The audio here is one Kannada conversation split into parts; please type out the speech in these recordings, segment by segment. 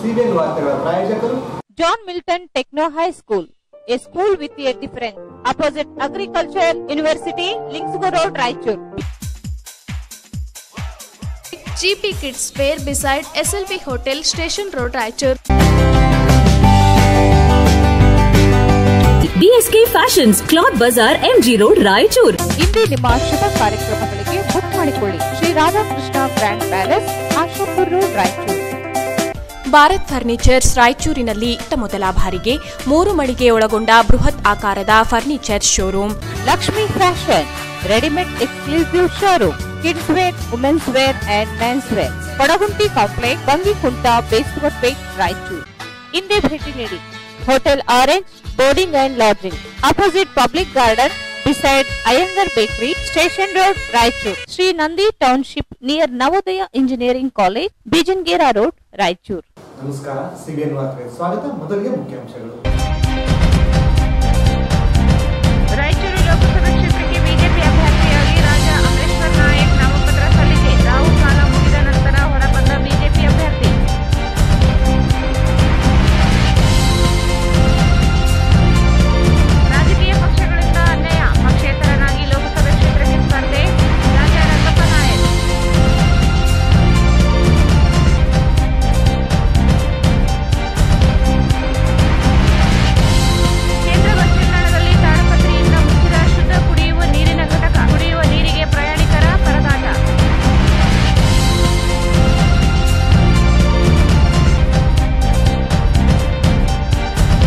ಸಿಬಿಎನ್ ವಾರ್ತೆಗಳ ಪ್ರಾಯೋಜಕರು John Milton techno high school, a school with a difference, opposite Agriculture University, Lingsgo Road, Raichur. GP Kids Fair beside SLP Hotel, Station Road, Raichur. BSK Fashions, Cloth Bazaar, MG Road, Raichur. ಇಂದೇ ನಿಮ್ಮ ಶುಭ ಕಾರ್ಯಕ್ರಮಗಳಿಗೆ ಬುಕ್ ಮಾಡಿಕೊಳ್ಳಿ. Shri Radhakrishna grand palace, Ashapur road, Raichur. Bharat furnitures ರಾಯಚೂರಿನಲ್ಲಿ ಮೊದಲ ಬಾರಿಗೆ 3 ಮಳಿಗೆ ಒಳಗೊಂಡ ಬೃಹತ್ ಆಕಾರದ furniture showroom. Lakshmi fashion, readymade exclusive showroom, kids wear, women's wear and men's wear, Padagunti complex, Bangikunta, Beswarpet, Raichur. ಇಂದೇ ಭೇಟಿ ನೀಡಿ. Hotel orange, boarding and lodging, opposite public garden, beside Iyengar Bakery, Station Road, Raichur. Sri Nandi Township near Navodaya Engineering College, Bijangera Road, Raichur. ನಮಸ್ಕಾರ, ಸಿಬಿಎನ್ ವಾರ್ತೆಗೆ ಸ್ವಾಗತ. ಮೊದಲಿಗೆ ಮುಖ್ಯಾಂಶಗಳು. ರಾಯಚೂರು ಲೋಕಸಭಾ ಕ್ಷೇತ್ರಕ್ಕೆ ಬಿಜೆಪಿ ಅಭ್ಯರ್ಥಿಯಾಗಿ ರಾಜಾ ಅಮರೇಶ್ವರ್ ನಾಯಕ್ ನಾಮಪತ್ರ ಸಲ್ಲಿಕೆ. ರಾಹುಲ್ ಕಾಲ ಮುಗಿದ ನಂತರ ಹೊರಬಂದ ಬಿಜೆಪಿ ಅಭ್ಯರ್ಥಿ. ರಾಜಕೀಯ ಪಕ್ಷಗಳಿಂದ ಅನ್ಯಾಯ, ಪಕ್ಷೇತರನಾಗಿ ಲೋಕಸಭೆ ಕ್ಷೇತ್ರಕ್ಕೆ ಸ್ಪರ್ಧೆ. ರಾಜಾ ರಂಗಪ್ಪ ನಾಯಕ್. ಕೇಂದ್ರ ಬಸ್ ನಿಲ್ದಾಣದಲ್ಲಿ ತಾಡಪತ್ರಿಯಿಂದ ಮುಚ್ಚಿದ ಶುದ್ಧ ಕುಡಿಯುವ ನೀರಿನ ಘಟಕ. ಕುಡಿಯುವ ನೀರಿಗೆ ಪ್ರಯಾಣಿಕರ ಪರದಾಟ.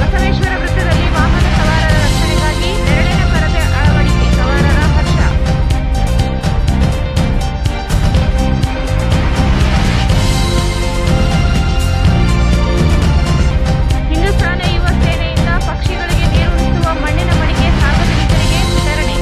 ಬಸವೇಶ್ವರ ವೃತ್ತದಲ್ಲಿ ವಾಹನ ಸವಾರರ ರಕ್ಷಣೆಗಾಗಿ ನೆರಳಿನ ಪರದೆ ಅಳವಡಿಕೆ. ಸವಾರರ ಹರ್ಷ. ಹಿಂದೂಸ್ತಾನ ಯುವ ಸೇನೆಯಿಂದ ಪಕ್ಷಿಗಳಿಗೆ ನೀರುಣಿಸುವ ಮಣ್ಣಿನ ಮಡಿಕೆ ಸಾರ್ವಜನಿಕರಿಗೆ ವಿತರಣೆ.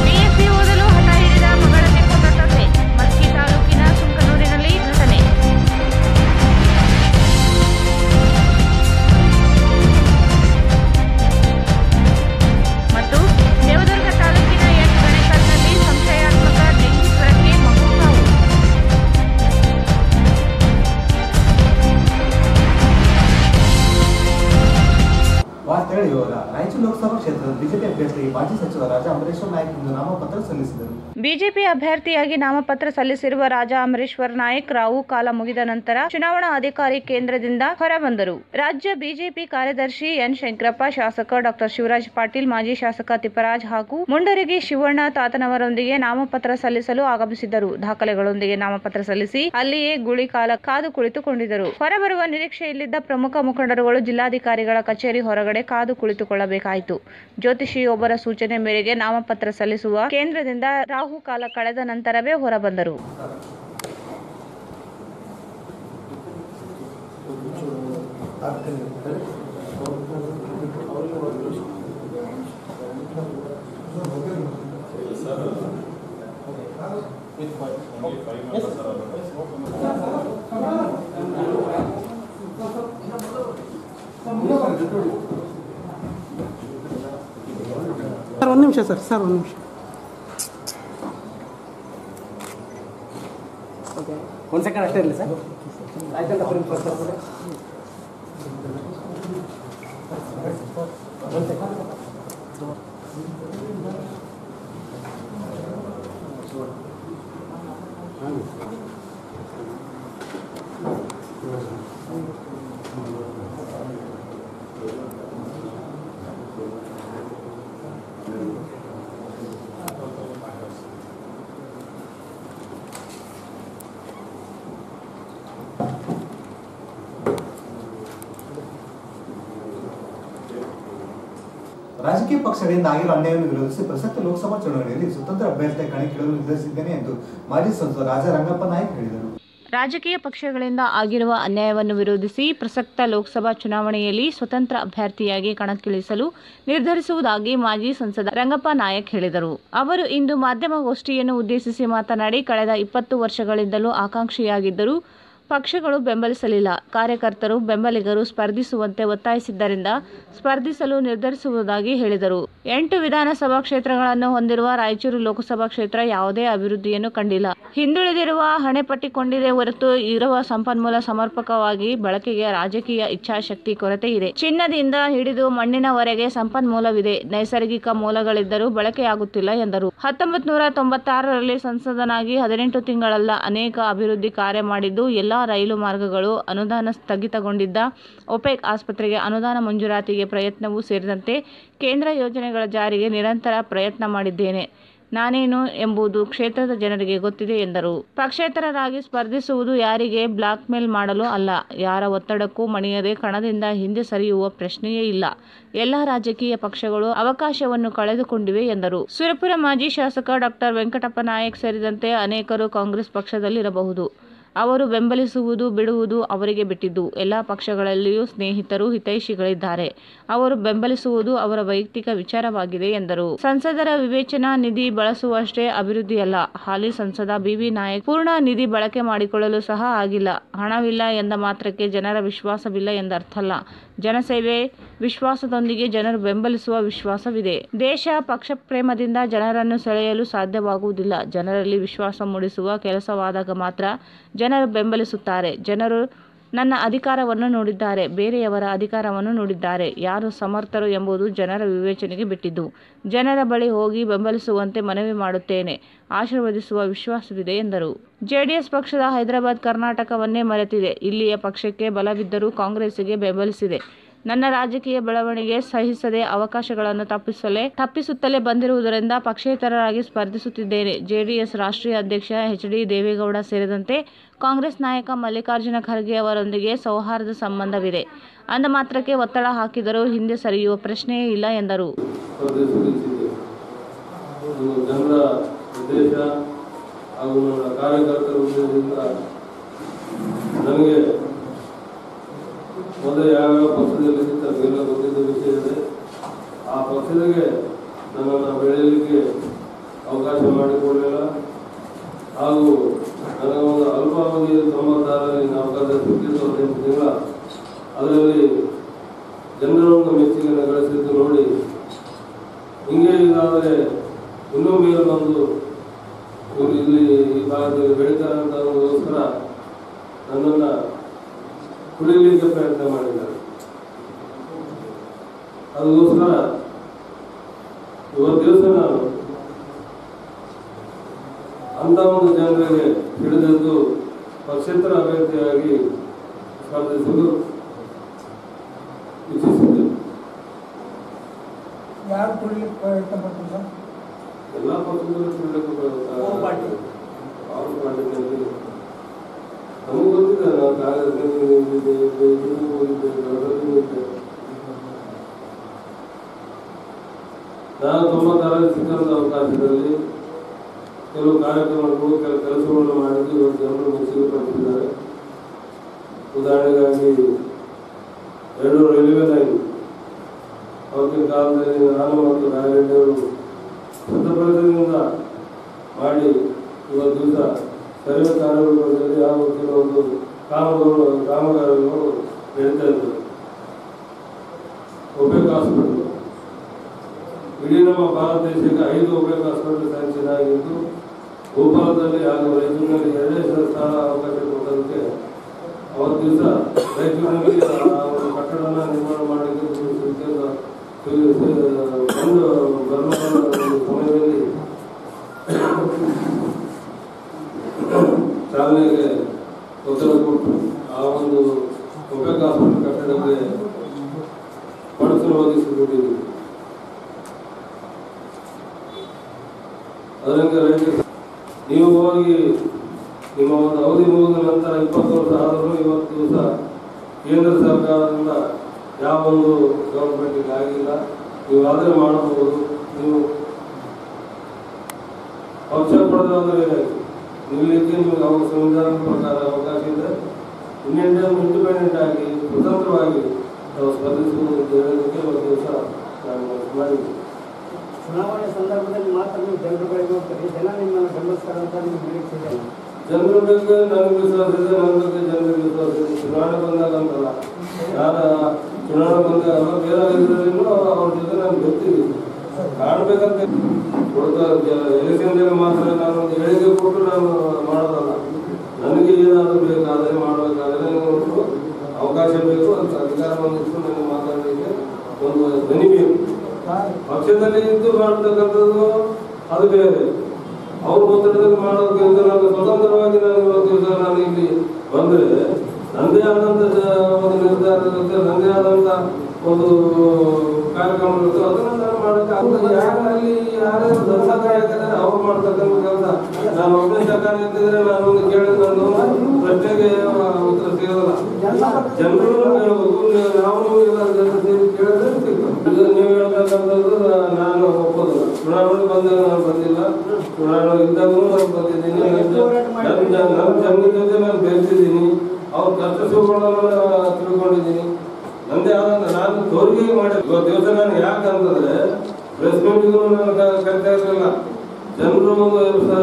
ಬಿಎಸ್ಸಿ ಓದಲು ಹಠ ಹಿಡಿದ ಮಗಳನ್ನೇ ಕೊಂದ ತಂದೆ. ಮಸ್ಕಿ ತಾಲೂಕಿನ ಸುಂಕನೂರಿನಲ್ಲಿ ಘಟನೆ. ಮತ್ತು ದೇವದುರ್ಗ ತಾಲೂಕಿನ ಗಣೇಕಲ್ನಲ್ಲಿ ಸಂಶಯಾತ್ಮಕ ಡೆಂಗಿ ಜ್ವರಕ್ಕೆ ಮಗು ಸಾವು. ವಾರ್ತೆಗಳ ವಿವರ. ರಾಯಚೂರು ಲೋಕಸಭಾ ಕ್ಷೇತ್ರದ ಬಿಜೆಪಿ ಅಭ್ಯರ್ಥಿಯಾಗಿ ಮಾಜಿ ಸಚಿವ ರಾಜಾ ಅಮರೇಶ್ವರ್ ನಾಯಕ್ ಇಂದು ನಾಮಪತ್ರ ಸಲ್ಲಿಸಿದರು. ಬಿಜೆಪಿ ಅಭ್ಯರ್ಥಿಯಾಗಿ ನಾಮಪತ್ರ ಸಲ್ಲಿಸಿರುವ ರಾಜಾ ಅಮರೇಶ್ವರ್ ನಾಯಕ್ ರಾವು ಕಾಲ ಮುಗಿದ ನಂತರ ಚುನಾವಣಾ ಅಧಿಕಾರಿ ಕೇಂದ್ರದಿಂದ ಹೊರಬಂದರು. ರಾಜ್ಯ ಬಿಜೆಪಿ ಕಾರ್ಯದರ್ಶಿ ಎನ್ ಶಂಕರಪ್ಪ, ಶಾಸಕ ಡಾ ಶಿವರಾಜ್ ಪಾಟೀಲ್, ಮಾಜಿ ಶಾಸಕ ತಿಪ್ಪರಾಜ್ ಹಾಗೂ ಮುಂಡರಗಿ ಶಿವಣ್ಣ ತಾತನವರೊಂದಿಗೆ ನಾಮಪತ್ರ ಸಲ್ಲಿಸಲು ಆಗಮಿಸಿದ್ದರು. ದಾಖಲೆಗಳೊಂದಿಗೆ ನಾಮಪತ್ರ ಸಲ್ಲಿಸಿ ಅಲ್ಲಿಯೇ ಗುಳಿ ಕಾಲ ಕಾದು ಕುಳಿತುಕೊಂಡಿದ್ದರು. ಹೊರಬರುವ ನಿರೀಕ್ಷೆಯಲ್ಲಿದ್ದ ಪ್ರಮುಖ ಮುಖಂಡರುಗಳು ಜಿಲ್ಲಾಧಿಕಾರಿಗಳ ಕಚೇರಿ ಹೊರಗಡೆ ಕಾದು ಕುಳಿತುಕೊಳ್ಳಬೇಕಾಯಿತು. ಜ್ಯೋತಿಷಿಯೊಬ್ಬರ ಸೂಚನೆ ಮೇರೆಗೆ ನಾಮಪತ್ರ ಸಲ್ಲಿಸುವ ಕೇಂದ್ರದಿಂದ ರಾಹುಕಾಲ ಕಳೆದ ನಂತರವೇ ಹೊರಬಂದರು. ಸರ್ ಒಂದು ನಿಮಿಷ ಸರ್ ಒಂದು ನಿಮಿಷ. ಓಕೆ, ಒಂದು ಸೆಕೆಂಡ್ ಅಷ್ಟೇ ಇರಲಿ ಸರ್. ಆಯ್ತಲ್ಲ ರಾಜಕೀಯ ಪಕ್ಷಗಳಿಂದ ಆಗಿರುವ ಅನ್ಯಾಯವನ್ನು ವಿರೋಧಿಸಿ ಪ್ರಸಕ್ತ ಲೋಕಸಭಾ ಚುನಾವಣೆಯಲ್ಲಿ ಸ್ವತಂತ್ರ ಅಭ್ಯರ್ಥಿಯ ಕಣಕ್ಕಿಳಿಯಲು ನಿರ್ಧರಿಸಿದ್ದೇನೆ ಎಂದು ಮಾಜಿ ಸಂಸದ ರಾಜಾ ರಂಗಪ್ಪ ನಾಯಕ್ ಹೇಳಿದರು. ರಾಜಕೀಯ ಪಕ್ಷಗಳಿಂದ ಆಗಿರುವ ಅನ್ಯಾಯವನ್ನು ವಿರೋಧಿಸಿ ಪ್ರಸಕ್ತ ಲೋಕಸಭಾ ಚುನಾವಣೆಯಲ್ಲಿ ಸ್ವತಂತ್ರ ಅಭ್ಯರ್ಥಿಯಾಗಿ ಕಣಕ್ಕಿಳಿಸಲು ನಿರ್ಧರಿಸುವುದಾಗಿ ಮಾಜಿ ಸಂಸದ ರಂಗಪ್ಪ ನಾಯಕ್ ಹೇಳಿದರು. ಅವರು ಇಂದು ಮಾಧ್ಯಮಗೋಷ್ಠಿಯನ್ನು ಉದ್ದೇಶಿಸಿ ಮಾತನಾಡಿ, ಕಳೆದ 20 ವರ್ಷಗಳಿಂದಲೂ ಆಕಾಂಕ್ಷಿಯಾಗಿದ್ದರೂ ಪಕ್ಷಗಳು ಬೆಂಬಲಿಸಲಿಲ್ಲ. ಕಾರ್ಯಕರ್ತರು, ಬೆಂಬಲಿಗರು ಸ್ಪರ್ಧಿಸುವಂತೆ ಒತ್ತಾಯಿಸಿದ್ದರಿಂದ ಸ್ಪರ್ಧಿಸಲು ನಿರ್ಧರಿಸುವುದಾಗಿ ಹೇಳಿದರು. 8 ವಿಧಾನಸಭಾ ಕ್ಷೇತ್ರಗಳನ್ನು ಹೊಂದಿರುವ ರಾಯಚೂರು ಲೋಕಸಭಾ ಕ್ಷೇತ್ರ ಯಾವುದೇ ಅಭಿವೃದ್ಧಿಯನ್ನು ಕಂಡಿಲ್ಲ. ಹಿಂದುಳಿದಿರುವ ಹಣೆಪಟ್ಟಿಕೊಂಡಿದೆ ಹೊರತು ಇರುವ ಸಂಪನ್ಮೂಲ ಸಮರ್ಪಕವಾಗಿ ಬಳಕೆಗೆ ರಾಜಕೀಯ ಇಚ್ಛಾಶಕ್ತಿ ಕೊರತೆ ಇದೆ. ಚಿನ್ನದಿಂದ ಹಿಡಿದು ಮಣ್ಣಿನವರೆಗೆ ಸಂಪನ್ಮೂಲವಿದೆ. ನೈಸರ್ಗಿಕ ಮೂಲಗಳಿದ್ದರೂ ಬಳಕೆಯಾಗುತ್ತಿಲ್ಲ ಎಂದರು. 1996ರಲ್ಲಿ ಸಂಸದನಾಗಿ 18 ತಿಂಗಳಲ್ಲ ಅನೇಕ ಅಭಿವೃದ್ಧಿ ಕಾರ್ಯ ಮಾಡಿದ್ದು, ಎಲ್ಲಾ ರೈಲು ಮಾರ್ಗಗಳು ಅನುದಾನ ಸ್ಥಗಿತಗೊಂಡಿದ್ದ ಒಪೆಕ್ ಆಸ್ಪತ್ರೆಗೆ ಅನುದಾನ ಮಂಜೂರಾತಿಗೆ ಪ್ರಯತ್ನವೂ ಸೇರಿದಂತೆ ಕೇಂದ್ರ ಯೋಜನೆಗಳ ಜಾರಿಗೆ ನಿರಂತರ ಪ್ರಯತ್ನ ಮಾಡಿದ್ದೇನೆ. ನಾನೇನು ಎಂಬುದು ಕ್ಷೇತ್ರದ ಜನರಿಗೆ ಗೊತ್ತಿದೆ ಎಂದರು. ಪಕ್ಷೇತರರಾಗಿ ಸ್ಪರ್ಧಿಸುವುದು ಯಾರಿಗೆ ಬ್ಲಾಕ್ ಮೇಲ್ ಮಾಡಲು ಅಲ್ಲ, ಯಾರ ಒತ್ತಡಕ್ಕೂ ಮಣಿಯದೆ ಕಣದಿಂದ ಹಿಂದೆ ಸರಿಯುವ ಪ್ರಶ್ನೆಯೇ ಇಲ್ಲ. ಎಲ್ಲಾ ರಾಜಕೀಯ ಪಕ್ಷಗಳು ಅವಕಾಶವನ್ನು ಕಳೆದುಕೊಂಡಿವೆ ಎಂದರು. ಸುರಪುರ ಮಾಜಿ ಶಾಸಕ ಡಾ ವೆಂಕಟಪ್ಪ ನಾಯಕ್ ಸೇರಿದಂತೆ ಅನೇಕರು ಕಾಂಗ್ರೆಸ್ ಪಕ್ಷದಲ್ಲಿರಬಹುದು. ಅವರು ಬೆಂಬಲಿಸುವುದು ಬಿಡುವುದು ಅವರಿಗೆ ಬಿಟ್ಟಿದ್ದು. ಎಲ್ಲಾ ಪಕ್ಷಗಳಲ್ಲಿಯೂ ಸ್ನೇಹಿತರು ಹಿತೈಷಿಗಳಿದ್ದಾರೆ. ಅವರು ಬೆಂಬಲಿಸುವುದು ಅವರ ವೈಯಕ್ತಿಕ ವಿಚಾರವಾಗಿದೆ ಎಂದರು. ಸಂಸದರ ವಿವೇಚನಾ ನಿಧಿ ಬಳಸುವಷ್ಟೇ ಅಭಿವೃದ್ಧಿಯಲ್ಲ. ಹಾಲಿ ಸಂಸದ ಬಿ ನಾಯಕ್ ಪೂರ್ಣ ನಿಧಿ ಬಳಕೆ ಮಾಡಿಕೊಳ್ಳಲು ಸಹ ಆಗಿಲ್ಲ. ಹಣವಿಲ್ಲ ಎಂದ ಮಾತ್ರಕ್ಕೆ ಜನರ ವಿಶ್ವಾಸವಿಲ್ಲ ಎಂದರ್ಥಲ್ಲ. ಜನಸೇವೆ ವಿಶ್ವಾಸದೊಂದಿಗೆ ಜನರು ಬೆಂಬಲಿಸುವ ವಿಶ್ವಾಸವಿದೆ. ದೇಶ ಪಕ್ಷ ಪ್ರೇಮದಿಂದ ಜನರನ್ನು ಸೆಳೆಯಲು ಸಾಧ್ಯವಾಗುವುದಿಲ್ಲ. ಜನರಲ್ಲಿ ವಿಶ್ವಾಸ ಮೂಡಿಸುವ ಕೆಲಸವಾದಾಗ ಮಾತ್ರ ಜನರು ಬೆಂಬಲಿಸುತ್ತಾರೆ. ಜನರು ನನ್ನ ಅಧಿಕಾರವನ್ನು ನೋಡಿದ್ದಾರೆ, ಬೇರೆಯವರ ಅಧಿಕಾರವನ್ನು ನೋಡಿದ್ದಾರೆ. ಯಾರು ಸಮರ್ಥರು ಎಂಬುದು ಜನರ ವಿವೇಚನೆಗೆ ಬಿಟ್ಟಿದ್ದು. ಜನರ ಬಳಿ ಹೋಗಿ ಬೆಂಬಲಿಸುವಂತೆ ಮನವಿ ಮಾಡುತ್ತೇನೆ. ಆಶೀರ್ವದಿಸುವ ವಿಶ್ವಾಸವಿದೆ ಎಂದರು. ಜೆಡಿಎಸ್ ಪಕ್ಷದ ಹೈದರಾಬಾದ್ ಕರ್ನಾಟಕವನ್ನೇ ಮರೆತಿದೆ. ಇಲ್ಲಿಯ ಪಕ್ಷಕ್ಕೆ ಬಲವಿದ್ದರೂ ಕಾಂಗ್ರೆಸ್ಸಿಗೆ ಬೆಂಬಲಿಸಿದೆ. ನನ್ನ ರಾಜಕೀಯ ಬೆಳವಣಿಗೆ ಸಹಿಸದೆ ಅವಕಾಶಗಳನ್ನು ತಪ್ಪಿಸುತ್ತಲೇ ಬಂದಿರುವುದರಿಂದ ಪಕ್ಷೇತರರಾಗಿ ಸ್ಪರ್ಧಿಸುತ್ತಿದ್ದೇನೆ. ಜೆಡಿಎಸ್ ರಾಷ್ಟ್ರೀಯ ಅಧ್ಯಕ್ಷ ಎಚ್.ಡಿ. ದೇವೇಗೌಡ ಸೇರಿದಂತೆ ಕಾಂಗ್ರೆಸ್ ನಾಯಕ ಮಲ್ಲಿಕಾರ್ಜುನ ಖರ್ಗೆ ಅವರೊಂದಿಗೆ ಸೌಹಾರ್ದ ಸಂಬಂಧವಿದೆ. ಅಂದ ಮಾತ್ರಕ್ಕೆ ಒತ್ತಡ ಹಾಕಿದರೂ ಹಿಂದೆ ಸರಿಯುವ ಪ್ರಶ್ನೆಯೇ ಇಲ್ಲ ಎಂದರು. ಮೊದಲು ಯಾವ್ಯಾವ ಪಕ್ಷದಲ್ಲಿ ತಮಗೆಲ್ಲ ಗೊತ್ತಿದ್ದ ವಿಷಯ ಇದೆ. ಆ ಪಕ್ಷದಾಗೆ ನನ್ನನ್ನು ಬೆಳೆಯಲಿಕ್ಕೆ ಅವಕಾಶ ಮಾಡಿಕೊಡಲಿಲ್ಲ. ಹಾಗೂ ನನಗೊಂದು ಅಲ್ಪಾವಧಿಯ 96ರಲ್ಲಿ ಅವಕಾಶ ಸಿಕ್ಕಿತ್ತು, 15 ತಿಂಗಳ. ಅದರಲ್ಲಿ ಜನರನ್ನು ಮೆಚ್ಚುಗೆಯನ್ನು ಗಳಿಸಿದ್ದು ನೋಡಿ ಹಿಂಗೆ ಇದಾದರೆ ಇನ್ನೂ ಮೇಲೆ ಬಂದು ಇವರು ಇಲ್ಲಿ ಈ ಭಾಗದಲ್ಲಿ ಬೆಳೀತಾರೆ ಅಂತ ಅದಕ್ಕೋಸ್ಕರ ನನ್ನನ್ನು ಕುಡಿಯಲಿಕ್ಕೆ ಪ್ರಯತ್ನ ಮಾಡಿದ್ದಾರೆ. ಅದಕ್ಕೋಸ್ಕರ ಇವತ್ತು ದಿವಸ ನಾನು ಅಂತ ಒಂದು ಜನರಿಗೆ ಹಿಡಿದದ್ದು ಪಕ್ಷೇತರ ಅಭ್ಯರ್ಥಿಯಾಗಿ ಸ್ಪರ್ಧಿಸಲು ಇಚ್ಛಿಸಿದ್ದೆ. ಯಾರು ಕುಡಿಲಿಕ್ಕೆ ಪ್ರಯತ್ನ ಪಡ್ತಾರೆ? ಎಲ್ಲ ಪಕ್ಷದಲ್ಲೂ ಕುಡಿಲಿಕ್ಕೆ ಅವ್ರ ಪಾರ್ಟಿನಲ್ಲಿ ನಮಗೆ ಗೊತ್ತಿದೆ. ನಾವು ಕಾಂಗ್ರೆಸ್ನಲ್ಲಿ ಹೋಗಿದ್ದೆ, ನಾನು 96ರಲ್ಲಿ ಸಿಕ್ಕಂತ ಅವಕಾಶದಲ್ಲಿ ಕೆಲವು ಕಾರ್ಯಕ್ರಮಗಳು ಕೆಲವು ಕೆಲಸಗಳನ್ನು ಮಾಡಿದ್ದು ಇವತ್ತು ಜನರು ಮೆಚ್ಚುಗೆ ಪಡಿಸಿದ್ದಾರೆ. ಉದಾಹರಣೆಗಾಗಿ 2 ರೈಲ್ವೆ ಲೈನ್ ಅವತ್ತಿನ ಕಾಲದಲ್ಲಿ ನಾನು ಮತ್ತು ರಾಯರೆಡ್ಡಿಯವರು ಪ್ರಯತ್ನದಿಂದ ಮಾಡಿ ಇವತ್ತು ದಿವಸ ಸರ್ವೆ ಕಾರ್ಯಗಳಲ್ಲಿ ಯಾವ ಕೆಲವೊಂದು ಕಾಮಗಾರಿಗಳು ನಡೀತಾ ಇದ್ದವು. ಒಪೆಕ್ ಹಾಸ್ಪಿಟಲ್ ಇಡೀ ನಮ್ಮ ಭಾರತ ದೇಶಕ್ಕೆ 5 ಒಪೆಕ್ ಹಾಸ್ಪಿಟಲ್ ಸ್ಯಾಂಕ್ಷನ್ ಆಗಿದ್ದು, ಭೋಪಾಲದಲ್ಲಿ ಹಾಗೂ ರಾಯಚೂರಿನಲ್ಲಿ 2 ಸ್ಥಳ ಅವಕಾಶ ಕೊಟ್ಟದಕ್ಕೆ ಅವತ್ತು ದಿವಸ ರಾಯಚೂರಿನಲ್ಲಿ ಆ ಒಂದು ಕಟ್ಟಡನ ನಿರ್ಮಾಣ ಮಾಡಲಿಕ್ಕೆ ಒಂದು ಸಮಯದಲ್ಲಿ ಚಾಲನೆಗೆ ಒತ್ತಡ ಕೊಟ್ಟು ಆ ಒಂದು ಒಪೆಕ್ ಹಾಸ್ಪಿಟಲ್ ಕಟ್ಟಡಕ್ಕೆ ಪಡಿಸಲು ಒದಗಿಸಿಕೊಟ್ಟಿದ್ದೀವಿ. ಅದರಿಂದ ನೀವು ಹೋಗಿ ನಿಮ್ಮ ಒಂದು ಅವಧಿ ಮುಗಿದ ನಂತರ 20 ವರ್ಷ ಆದರೂ ಇವತ್ತು ದಿವಸ ಕೇಂದ್ರ ಸರ್ಕಾರದಿಂದ ಯಾವ ಒಂದು ಗವರ್ಮೆಂಟಿಗೆ ಆಗಿಲ್ಲ. ನೀವು ಆದರೆ ಮಾಡಬಹುದು. ನೀವು ಪಕ್ಷ ಪಡೆದಾದರೆ ನಿಲ್ಲಲಿಕ್ಕೆ ನಿಮಗೆ ಸಂವಿಧಾನದ ಪ್ರಕಾರ ಅವಕಾಶ ಇದೆ. ಇಂಡಿಪೆಂಡೆಂಟ್ ಆಗಿ ಸ್ವತಂತ್ರವಾಗಿ ನಾವು ಸ್ಪರ್ಧಿಸುವುದು ಹೇಳೋದಕ್ಕೆ ಒಂದು ದಿವಸ ನಾನು ಮಾಡಿದ್ದೆ. ಚುನಾವಣೆ ಸಂದರ್ಭದಲ್ಲಿ ಮಾತ್ರ ನೀವು ಜನರ ಬಳಿ ಹೋಗ್ತಾರೆ, ಜನ ನಿಮ್ಮನ್ನು ಬೆಂಬಲಿಸ್ತಾರೆ ಅಂತ ನಿಮ್ಗೆ ನಿರೀಕ್ಷೆ ಇದೆ? ಜನರ ಬಗ್ಗೆ ನನಗೆ ವಿಶ್ವಾಸ ಇದೆ, ನನ್ನ ಬಗ್ಗೆ ಜನರಿಗೆ ವಿಶ್ವಾಸ ಇದೆ. ಚುನಾವಣೆ ಬಂದಾಗ ಅಂತಲ್ಲ, ಯಾರ ಚುನಾವಣೆ ಬಂದಾಗ ಬೇರೆ ಅವ್ರ ಜೊತೆ ನಾನು ಗೊತ್ತಿದ್ದೀನಿ. ಕಾಣಬೇಕಂತ ಎಲೆಕ್ಷನ್ದಾಗ ಮಾತ್ರ ನಾನು ಒಂದು ಹೇಳಿಕೆ ಕೊಟ್ಟು ನಾನು ಮಾಡೋದಲ್ಲ. ನನಗೆ ಏನಾದರೂ ಬೇಕಾದರೆ ಮಾಡಬೇಕಾದ್ರೆ ನನಗೆ ಅವಕಾಶ ಬೇಕು ಅಂತ ಅಧಿಕಾರವನ್ನು ಇಟ್ಟು ನನಗೆ ಮಾತಾಡಲಿಕ್ಕೆ ಒಂದು ಧ್ವನಿ ಬೇಕು. ಪಕ್ಷದಲ್ಲಿ ಇದ್ದು ಮಾಡ್ತಕ್ಕಂಥದ್ದು ಅದು ಬೇರೆ, ಅವ್ರ ಒತ್ತಡದಲ್ಲಿ ಮಾಡೋದಕ್ಕಿಂತ ನಾನು ಸ್ವತಂತ್ರವಾಗಿ ನಾನು ಇಲ್ಲಿ ಬಂದರೆ ನನ್ನದೇ ಆದಂಥ ಒಂದು ನಿರ್ಧಾರ ಇರುತ್ತೆ, ನನ್ನದೇ ಆದಂಥ ಒಂದು ಕಾರ್ಯಕ್ರಮ ಇರುತ್ತೆ, ಅದನ್ನು ನಾನು ಮಾಡೋಕ್ಕಾಗುತ್ತೆ. ಯಾರಲ್ಲಿ ಯಾರ್ಯಾರು ಸರ್ಕಾರ ಯಾಕಂದ್ರೆ ಅವ್ರು ಮಾಡ್ತಕ್ಕಂಥ ಕೆಲಸ ನಾನು ಒಬ್ಬನೇ ಸರ್ಕಾರ ಇದ್ದಿದ್ರೆ ನಾನು ಒಂದು ಕೇಳಿದ ನಾನು ಪ್ರಶ್ನೆಗೆ ಉತ್ತರ ಸಿಗೋಲ್ಲ. ಜನರು ಹೇಳ್ಬೇಕು, ನಾವು ನಿಮಗೆಲ್ಲ ಜನರು ಸೇರಿ ಕೇಳಿದ್ರೆ ಸಿಗ್ತದೆ. ನೀವು ಹೇಳ್ಬೇಕಂತಂದ್ರೆ ನಾನು ಒಪ್ಪೋದಿಲ್ಲ. ಚುನಾವಣೆ ಬಂದಾಗ ನಾನು ಬಂದಿಲ್ಲ, ಚುನಾವಣೆ ಇದ್ದಾಗೂ ನಾನು ಬಂದಿದ್ದೀನಿ, ನನ್ನ ಜನರ ಜೊತೆ ನಾನು ಬೆಳೆಸಿದ್ದೀನಿ, ಅವ್ರ ಕಷ್ಟ ಸುಖಗಳನ್ನು ತಿಳ್ಕೊಂಡಿದ್ದೀನಿ. ನಂದೇ ಆದಂತ ನಾನು ತೋರಿಕೆ ಮಾಡಿ ಇವತ್ತು ದಿವಸ ನಾನು ಯಾಕಂತಂದ್ರೆ ಪ್ರೆಸ್ ಮೀಟಿಗೂ ನಾನು ಕರಿತಾ ಇರಲಿಲ್ಲ. ಜನರು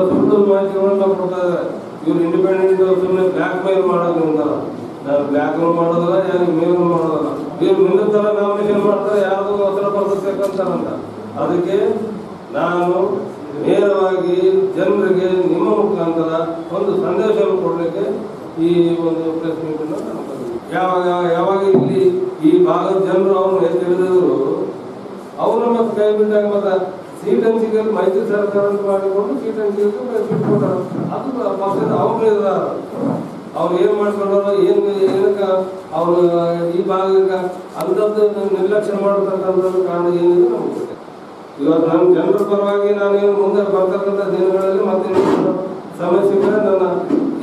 ಸುಳ್ಳು ಮಾಹಿತಿಗಳನ್ನು ನಾವು ಕೊಡ್ತಾ ಇದ್ದಾರೆ. ಇವ್ರು ಇಂಡಿಪೆಂಡೆಂಟ್ ಸುಮ್ಮನೆ ಬ್ಲ್ಯಾಕ್ ಮೇಲ್ ಮಾಡೋದ್ರಿಂದ ನಾನು ಬ್ಲ್ಯಾಕ್ ಮೇಲ್ ಮಾಡೋದಿಲ್ಲ, ಯಾರಿಗೆ ಮೇಲ್ ಮಾಡೋದಿಲ್ಲ. ಇವ್ರು ನಿಂತರ ನಾಮಿನೇಷನ್ ಮಾಡ್ತಾರೆ, ಯಾರಿಗೂ ಒತ್ತಡ ಬರ್ಬೇಕಂತಾರಂತ. ಅದಕ್ಕೆ ನಾನು ನೇರವಾಗಿ ಜನರಿಗೆ ನಿಮ್ಮ ಮುಖಾಂತರ ಒಂದು ಸಂದೇಶವನ್ನು ಕೊಡಲಿಕ್ಕೆ ಈ ಒಂದು ಪ್ರೆಸ್ ಮೀಟನ್ನು ನಾನು ಯಾವಾಗ ಇಲ್ಲಿ ಈ ಭಾಗದ ಜನರು ಅವ್ರನ್ನ ಎತ್ತಿಡಿದ್ರು ಅವ್ರನ್ನ ಮತ್ತೆ ಕೈ ಬಿಟ್ಟಾಗ ಮತ್ತೆ ಸೀಟ್ ಹಂಚಿಕೆಯಲ್ಲಿ ಮೈತ್ರಿ ಸರ್ಕಾರ ಮಾಡಿಕೊಂಡು ಸೀಟ್ ಹಂಚಿಕೆ ಬಿಟ್ಕೊಟ್ಟಾರ. ಅದು ಪಕ್ಷದ ಅವ್ರ ನಿರ್ಧಾರ. ಅವ್ರು ಏನ್ ಮಾಡ್ಕೊಂಡ್ರ ಏನಕ್ಕೆ ಅವ್ರು ಈ ಭಾಗಕ್ಕೆ ಅಂಥದ್ದು ನಿರ್ಲಕ್ಷ್ಯ ಮಾಡತಕ್ಕಂಥದ್ದು ಕಾರಣ ಏನಿದೆ ನಮ್ಗೆ ಗೊತ್ತಿಲ್ಲ. ಇವತ್ತು ನನ್ನ ಜನರ ಪರವಾಗಿ ನಾನೇನು ಮುಂದೆ ಬರ್ತಕ್ಕಂಥ ದಿನಗಳಲ್ಲಿ ಮತ್ತೆ ಸಮಸ್ಯೆಗಳ ನನ್ನ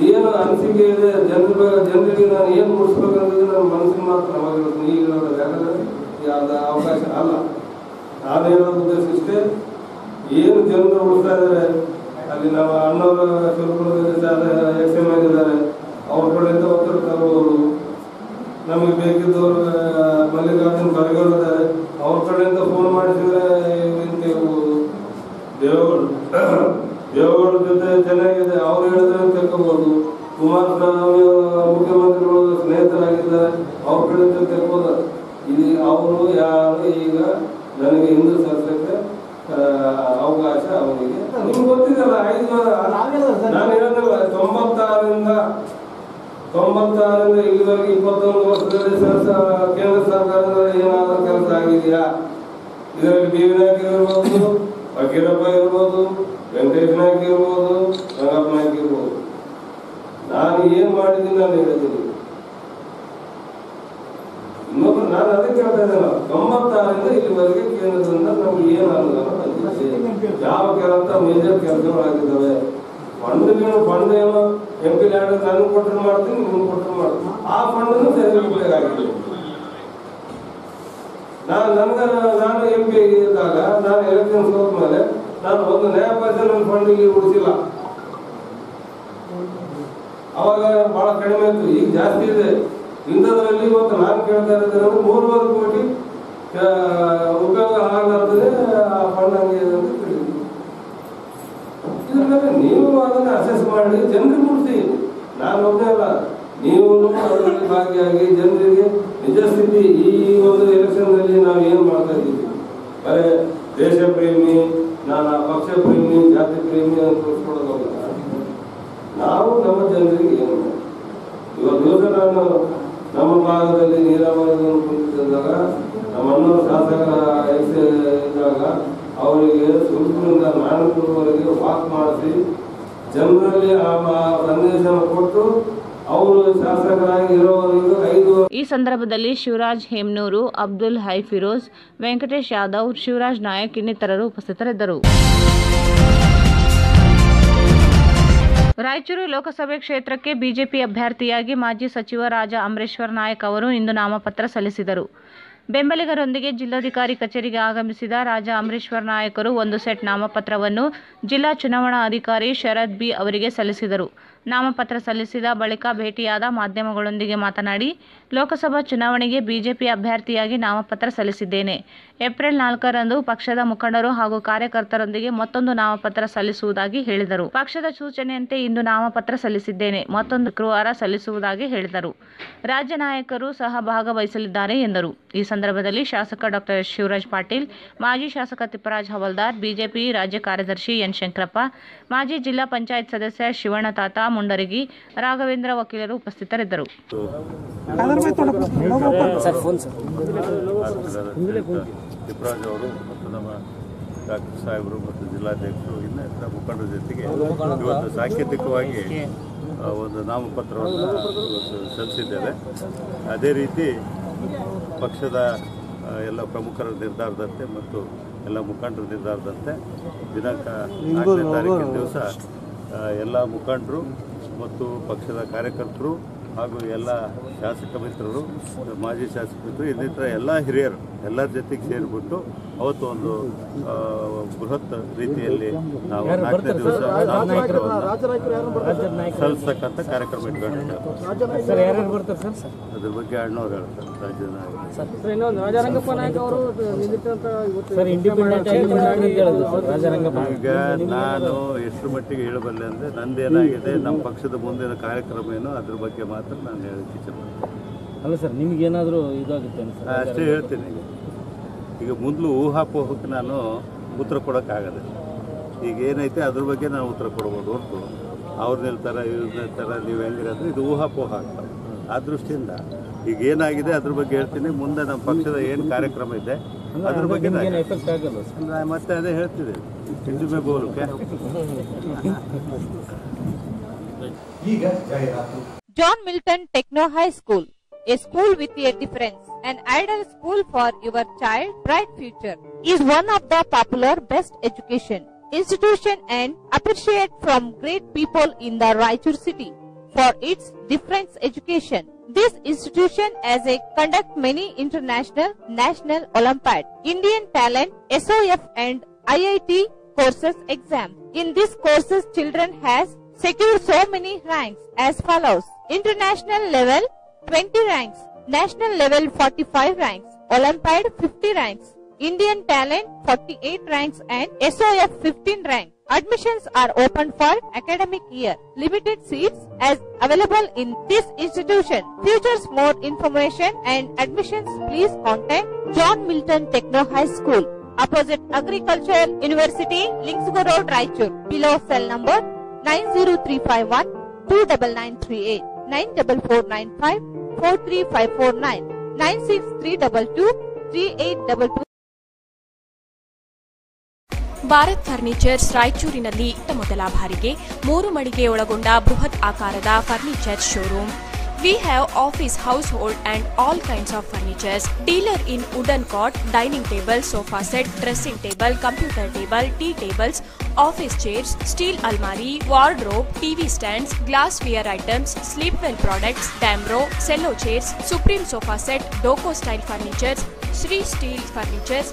ಏನು ಅನಿಸಿಕೆ ಇದೆ ಜನರಿಗೆ ನಾನು ಏನು ಮುಡಿಸ್ಬೇಕಂದ್ರೆ ನನ್ನ ಮನಸ್ಸಿನ ಮಾತ್ರ ನವಾಗಿರುತ್ತೆ. ಈಗ ಯಾಕಂದ್ರೆ ಯಾವ್ದು ಅವಕಾಶ ಅಲ್ಲ. ನಾನು ಹೇಳೋದು ಉದ್ದೇಶ ಇಷ್ಟೇ, ಏನು ಜನರು ಉಳಿಸ್ತಾ ಇದ್ದಾರೆ ಅಲ್ಲಿ ನಮ್ಮ ಅಣ್ಣವರ ಸುರಪುರದಲ್ಲಿ XML ಇದ್ದಾರೆ, ಅವ್ರ ಕಡೆಯಿಂದ ಒತ್ತಡ ತರಬಹುದು. ನಮಗೆ ಬೇಕಿದ್ದವರು ಮಲ್ಲಿಕಾರ್ಜುನ್ ಖರ್ಗೆ ಇದ್ದಾರೆ, ಅವ್ರ ಕಡೆಯಿಂದ ಫೋನ್ ಮಾಡಿಸಿದ್ರೆ ತೆಗಬಹುದು. ದೇವೇಗೌಡ ಜೊತೆ ಚೆನ್ನಾಗಿದೆ, ಅವ್ರು ಹೇಳಿದ್ರೆ ತೆಕ್ಕೋಬಹುದು. ಕುಮಾರಸ್ವಾಮಿ ಮುಖ್ಯಮಂತ್ರಿಗಳು ಸ್ನೇಹಿತರಾಗಿದ್ದಾರೆ, ಅವ್ರ ಕಡೆಯಿಂದ ತೆಕ್ಕೋದು. ಇದು ಅವರು ಯಾರು ಈಗ ನನಗೆ ಹಿಂದೂ ಸಲ್ಲಿಸಕ್ಕೆ ಅವಕಾಶ ಅವರಿಗೆ ನಿಮ್ಗೆ ಗೊತ್ತಿದೆಲ್ಲ. 5 ನಾನು ಹೇಳಿದ್ರಲ್ಲ 96ರಿಂದ ಇಲ್ಲಿವರೆಗೆ 21 ವರ್ಷದಲ್ಲಿ ಕೇಂದ್ರ ಸರ್ಕಾರದ ಏನಾದರೂ ಕೆಲಸ ಆಗಿದೆಯಾ? ಇದರಲ್ಲಿ BV ನಾಯ್ಕ ಇರ್ಬೋದು, ಫಕೀರಪ್ಪ ಇರ್ಬೋದು, ವೆಂಕಟೇಶ್ ನಾಯ್ಕ ಇರ್ಬೋದು, ರಂಗಪ್ಪ ನಾಯ್ಕ ಇರ್ಬೋದು. ನಾನು ಏನ್ ಮಾಡಿದ್ದೀನಿ ನಾನು ಹೇಳಿದ್ದೀನಿ. ಇನ್ನೊಬ್ರು ನಾನು ಅದಕ್ಕೆ ಹೇಳ್ತಾ ಇದ್ದೇನೆ, 96ರಿಂದ ಇಲ್ಲಿವರೆಗೆ ಕೇಂದ್ರದಿಂದ ನಮ್ಗೆ ಏನು ಅನುದಾನ ಬಂದಿದೆ, ಯಾವ ಕೆಲಸ ಮೇಜರ್ ಕೆಲಸಗಳಾಗಿದ್ದಾವೆ. ಫಂಡ್ ಏನೋ MP ಲ್ಯಾಂಡ್ ನಾನು ಕೊಟ್ಟರು ಮಾಡ್ತೀನಿ, ನಿಮ್ಗೆ ಕೊಟ್ಟರು ಮಾಡ್ತೀನಿ. ಆ ಫಂಡನ್ನು ಸರಿಯಾಗಿಲ್ಲ. ನಾನು MP ಇದ್ದಾಗ ನಾನು ಎಲೆಕ್ಷನ್ ಸೋತ ಮೇಲೆ ನಾನು ಒಂದು ನ್ಯಾಯಪರಿಷತ್ ನನ್ನ ಫಂಡಿಗೆ ಉಳಿಸಿಲ್ಲ. ಅವಾಗ ಬಹಳ ಕಡಿಮೆ ಇತ್ತು, ಈಗ ಜಾಸ್ತಿ ಇದೆ. ಇಂಥದ್ರಲ್ಲಿ ಇವತ್ತು ನಾನು ಕೇಳ್ತಾ ಇದ್ದೇನೆ 3.5 ಕೋಟಿ ಉಪಯೋಗ ಆಗಲಾರ್ದೇ ಆ ಫಂಡ್ ಹಂಗೆ ಇದೆ ಅಂತ ತಿಳಿದಿದೆ. ಇದ್ರ ಮೇಲೆ ನೀವು ಅದನ್ನ ಅಸೆಸ್ ಮಾಡಿ ಜನರಿಗೆ ಮುಟ್ಟಿ. ನಾನು ಒಬ್ಬನೇ ಅಲ್ಲ, ನೀವು ಅದರಲ್ಲಿ ಭಾಗಿಯಾಗಿ ಜನರಿಗೆ ನಿಜ ಸ್ಥಿತಿ ಈ ಒಂದು ಎಲೆಕ್ಷನ್ನಲ್ಲಿ ನಾವು ಏನು ಮಾಡ್ತಾ ಇದ್ದೀವಿ. ಬರೇ ದೇಶ ಪ್ರೇಮಿ, ನಾನು ಪಕ್ಷ ಪ್ರೇಮಿ, ಜಾತಿ ಪ್ರೇಮಿ ಅಂತ ತೋರಿಸ್ಕೊಡೋದಲ್ಲ. ನಾವು ನಮ್ಮ ಜನರಿಗೆ ಏನು ಇವತ್ತು ದಿವಸ ನಾನು ನಮ್ಮ ಭಾಗದಲ್ಲಿ ನೀರಾವರಿಯನ್ನು ಕುಂತಿದ್ದಾಗ ನಮ್ಮ ಅಣ್ಣನ ಶಾಸಕರ ಇದ್ದಾಗ ಅವರಿಗೆ ಸುರುಪುರದಿಂದ ನಾರಾಯಣಪುರವರೆಗೆ ವಾಕ್ ಮಾಡಿಸಿ ಜನರಲ್ಲಿ ಆ ಸಂದೇಶವನ್ನು ಕೊಟ್ಟು ಅವರು ಶಾಸಕರಾಗಿ ಇರೋವರೆಗೂ 5 ಈ ಸಂದರ್ಭದಲ್ಲಿ ಶಿವರಾಜ್ ಹೇಮನೂರು, ಅಬ್ದುಲ್ ಹೈ ಫಿರೋಜ್, ವೆಂಕಟೇಶ್ ಯಾದವ್, ಶಿವರಾಜ್ ನಾಯಕ್ ಇನ್ನಿತರರು ಉಪಸ್ಥಿತರಿದ್ದರು. ರಾಯಚೂರು ಲೋಕಸಭೆ ಕ್ಷೇತ್ರಕ್ಕೆ ಬಿಜೆಪಿ ಅಭ್ಯರ್ಥಿಯಾಗಿ ಮಾಜಿ ಸಚಿವ ರಾಜಾ ಅಮರೇಶ್ವರ್ ನಾಯಕ್ ಅವರು ಇಂದು ನಾಮಪತ್ರ ಸಲ್ಲಿಸಿದರು. ಬೆಂಬಲಿಗರೊಂದಿಗೆ ಜಿಲ್ಲಾಧಿಕಾರಿ ಕಚೇರಿಗೆ ಆಗಮಿಸಿದ ರಾಜಾ ಅಮರೇಶ್ವರ್ ನಾಯಕರು ಒಂದು ಸೆಟ್ ನಾಮಪತ್ರವನ್ನು ಜಿಲ್ಲಾ ಚುನಾವಣಾ ಅಧಿಕಾರಿ ಶರದ್ ಬಿ ಅವರಿಗೆ ಸಲ್ಲಿಸಿದರು. ನಾಮಪತ್ರ ಸಲ್ಲಿಸಿದ ಬಳಿಕ ಭೇಟಿಯಾದ ಮಾಧ್ಯಮಗಳೊಂದಿಗೆ ಮಾತನಾಡಿ, ಲೋಕಸಭಾ ಚುನಾವಣೆಗೆ ಬಿಜೆಪಿ ಅಭ್ಯರ್ಥಿಯಾಗಿ ನಾಮಪತ್ರ ಸಲ್ಲಿಸಿದ್ದೇನೆ. ಏಪ್ರಿಲ್ 4ರಂದು ಪಕ್ಷದ ಮುಖಂಡರು ಹಾಗೂ ಕಾರ್ಯಕರ್ತರೊಂದಿಗೆ ಮತ್ತೊಂದು ನಾಮಪತ್ರ ಸಲ್ಲಿಸುವುದಾಗಿ ಹೇಳಿದರು. ಪಕ್ಷದ ಸೂಚನೆಯಂತೆ ಇಂದು ನಾಮಪತ್ರ ಸಲ್ಲಿಸಿದ್ದೇನೆ. ಮತ್ತೊಂದು ಶುಕ್ರವಾರ ಸಲ್ಲಿಸುವುದಾಗಿ ಹೇಳಿದರು. ರಾಜ್ಯ ನಾಯಕರು ಸಹ ಭಾಗವಹಿಸಲಿದ್ದಾರೆ ಎಂದರು. ಈ ಸಂದರ್ಭದಲ್ಲಿ ಶಾಸಕ ಡಾಕ್ಟರ್ ಶಿವರಾಜ್ ಪಾಟೀಲ್, ಮಾಜಿ ಶಾಸಕ ತಿಪ್ಪರಾಜ್ ಹವಲ್ದಾರ್, ಬಿಜೆಪಿ ರಾಜ್ಯ ಕಾರ್ಯದರ್ಶಿ ಎನ್ ಶಂಕರಪ್ಪ, ಮಾಜಿ ಜಿಲ್ಲಾ ಪಂಚಾಯತ್ ಸದಸ್ಯ ಶಿವಣ್ಣ ತಾತ ಮುಂಡರಗಿ, ರಾಘವೇಂದ್ರ ವಕೀಲರು ಉಪಸ್ಥಿತರಿದ್ದರು. ತಿಪ್ಪರಾಜ್ ಅವರು ಮತ್ತು ನಮ್ಮ ಡಾಕ್ಟರ್ ಸಾಹೇಬರು ಮತ್ತು ಜಿಲ್ಲಾಧ್ಯಕ್ಷರು ಇನ್ನಿತರ ಮುಖಂಡರ ಜೊತೆಗೆ ಇವತ್ತು ಸಾಂಕೇತಿಕವಾಗಿ ಒಂದು ನಾಮಪತ್ರವನ್ನು ಸಲ್ಲಿಸಿದ್ದೇವೆ. ಅದೇ ರೀತಿ ಪಕ್ಷದ ಎಲ್ಲ ಪ್ರಮುಖರ ನಿರ್ಧಾರದಂತೆ ಮತ್ತು ಎಲ್ಲ ಮುಖಂಡರ ನಿರ್ಧಾರದಂತೆ ದಿನಾಂಕ 4ನೇ ತಾರೀಕಿನ ದಿವಸ ಎಲ್ಲ ಮುಖಂಡರು ಮತ್ತು ಪಕ್ಷದ ಕಾರ್ಯಕರ್ತರು ಹಾಗೂ ಎಲ್ಲ ಶಾಸಕ ಮಿತ್ರರು, ಮಾಜಿ ಶಾಸಕ ಮಿತ್ರರು, ಇನ್ನಿತರ ಎಲ್ಲ ಹಿರಿಯರು ಎಲ್ಲರ ಜೊತೆಗೆ ಸೇರಿಬಿಟ್ಟು ಅವತ್ತು ಒಂದು ಬೃಹತ್ ರೀತಿಯಲ್ಲಿ ನಾವು 4ನೇ ದಿವಸ ಸಲ್ಲಿಸ್ತಕ್ಕಂಥ ಕಾರ್ಯಕ್ರಮ ಇಟ್ಕೊಂಡಿದ್ದೇವೆ. ಅದ್ರ ಬಗ್ಗೆ ಅಣ್ಣವ್ರು ಹೇಳ್ತಾರೆ. ಈಗ ನಾನು ಎಷ್ಟರ ಮಟ್ಟಿಗೆ ಹೇಳಬಲ್ಲೆ ಅಂದರೆ ನಂದೇನಾಗಿದೆ, ನಮ್ಮ ಪಕ್ಷದ ಮುಂದಿನ ಕಾರ್ಯಕ್ರಮ ಏನೋ ಅದ್ರ ಬಗ್ಗೆ ಮಾತ್ರ ನಾನು ಹೇಳಕ್ಕೆ ಇಚ್ಛೆಪಡ್ತೀನಿ. ಅಲ್ಲ ಸರ್, ನಿಮಗೇನಾದರೂ ಇದಾಗುತ್ತೆ ಅಷ್ಟೇ ಹೇಳ್ತೀನಿ. ಈಗ ಮೊದಲು ಊಹಾಪೋಹಕ್ಕೆ ನಾನು ಉತ್ತರ ಕೊಡೋಕ್ಕಾಗಲ್ಲ. ಈಗ ಏನೈತೆ ಅದ್ರ ಬಗ್ಗೆ ನಾನು ಉತ್ತರ ಕೊಡ್ಬೋದು ಹೊರತು ಅವ್ರು ನಿಲ್ತಾರೆ ಇವ್ರು ನಿಲ್ತಾರೆ ನೀವು ಹೆಂಗಿರೋದು ಇದು ಊಹಾಪೋಹ ಆಗ್ತವೆ. ಆ ದೃಷ್ಟಿಯಿಂದ ಈಗ ಏನಾಗಿದೆ ಅದ್ರ ಬಗ್ಗೆ ಹೇಳ್ತೀನಿ. ಮುಂದೆ ನಮ್ಮ ಪಕ್ಷದ ಏನು ಕಾರ್ಯಕ್ರಮ ಇದೆ ಅದ್ರ ಬಗ್ಗೆ ಮತ್ತೆ ಅದೇ ಹೇಳ್ತಿದೆ. ಹಿಂದುಮೆ ಬೋಲಕ್ಕೆ ಈಗ ಜಾಹೀರಾತು. John Milton Techno High School, a school with a difference, an ideal school for your child bright future, is one of the popular best education institution and appreciated from great people in the Raichur city for its difference education. This institution has conduct many international, national, Olympiad, Indian talent, SOF and IIT courses exam. In these courses, children has secured so many ranks as follows: international level 20 ranks, national level 45 ranks, Olympiad 50 ranks, Indian talent 48 ranks and SOF 15 ranks. Admissions are open for academic year. Limited seats as available in this institution. Futures more information and admissions, please contact John Milton Techno High School, opposite Agricultural University, Linksgo Road, Raichur. Below cell number 90351 29938, 94495 43549, 96322 3822. Bharat furnitures ರಾಯಚೂರಿನಲ್ಲಿ ಮೊದಲ ಬಾರಿಗೆ 3 ಮಳಿಗೆ ಒಳಗೊಂಡ ಬೃಹತ್ ಆಕಾರದ furniture showroom. We have office, household and all kinds of furnitures. Dealer in wooden cot, dining table, sofa set, dressing table, computer table, tea tables, office chairs, steel almari, wardrobe, TV stands, glassware items, sleepwell products, Damro, cello chairs, Supreme sofa set, Doco style furnitures, Sri steel furnitures.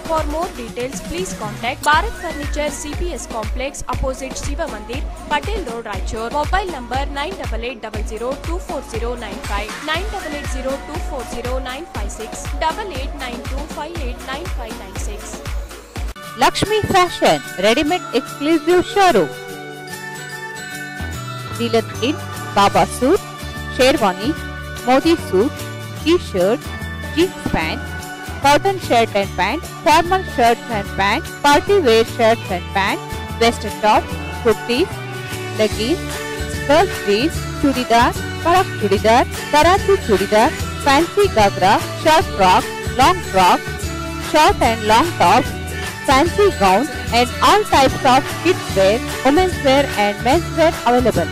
For more details, please contact Bharat Furniture CPS Complex opposite Shiva Mandir, Patel Road, Raichur. Mobile number 9880240959, 9880240956, 8892589596. Lakshmi Fashion, ready-made exclusive showroom. Dealer in Baba suit, Sherwani, Modi suit, T-shirt, jeans pant, cotton shirt and pant, formal shirts and pant, party wear shirts and pant, western top, kurtis, leggings, skirt jeans, chudidar, karak chudidar, Karachi chudidar, fancy gagra, short frock, long frock, short and long tops, fancy gowns and all types of kids wear, women's wear and men's wear available.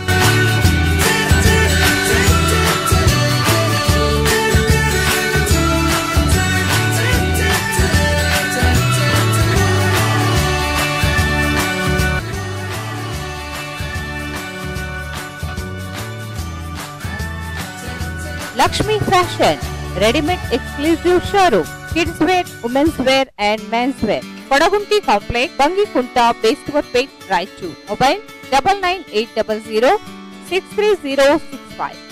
Lakshmi Fashion, readymade exclusive showroom, kids wear, women's wear and men's wear, Kodagunti complex, Bangikunta, Beswarpet, Raichur. Mobile 9980063065.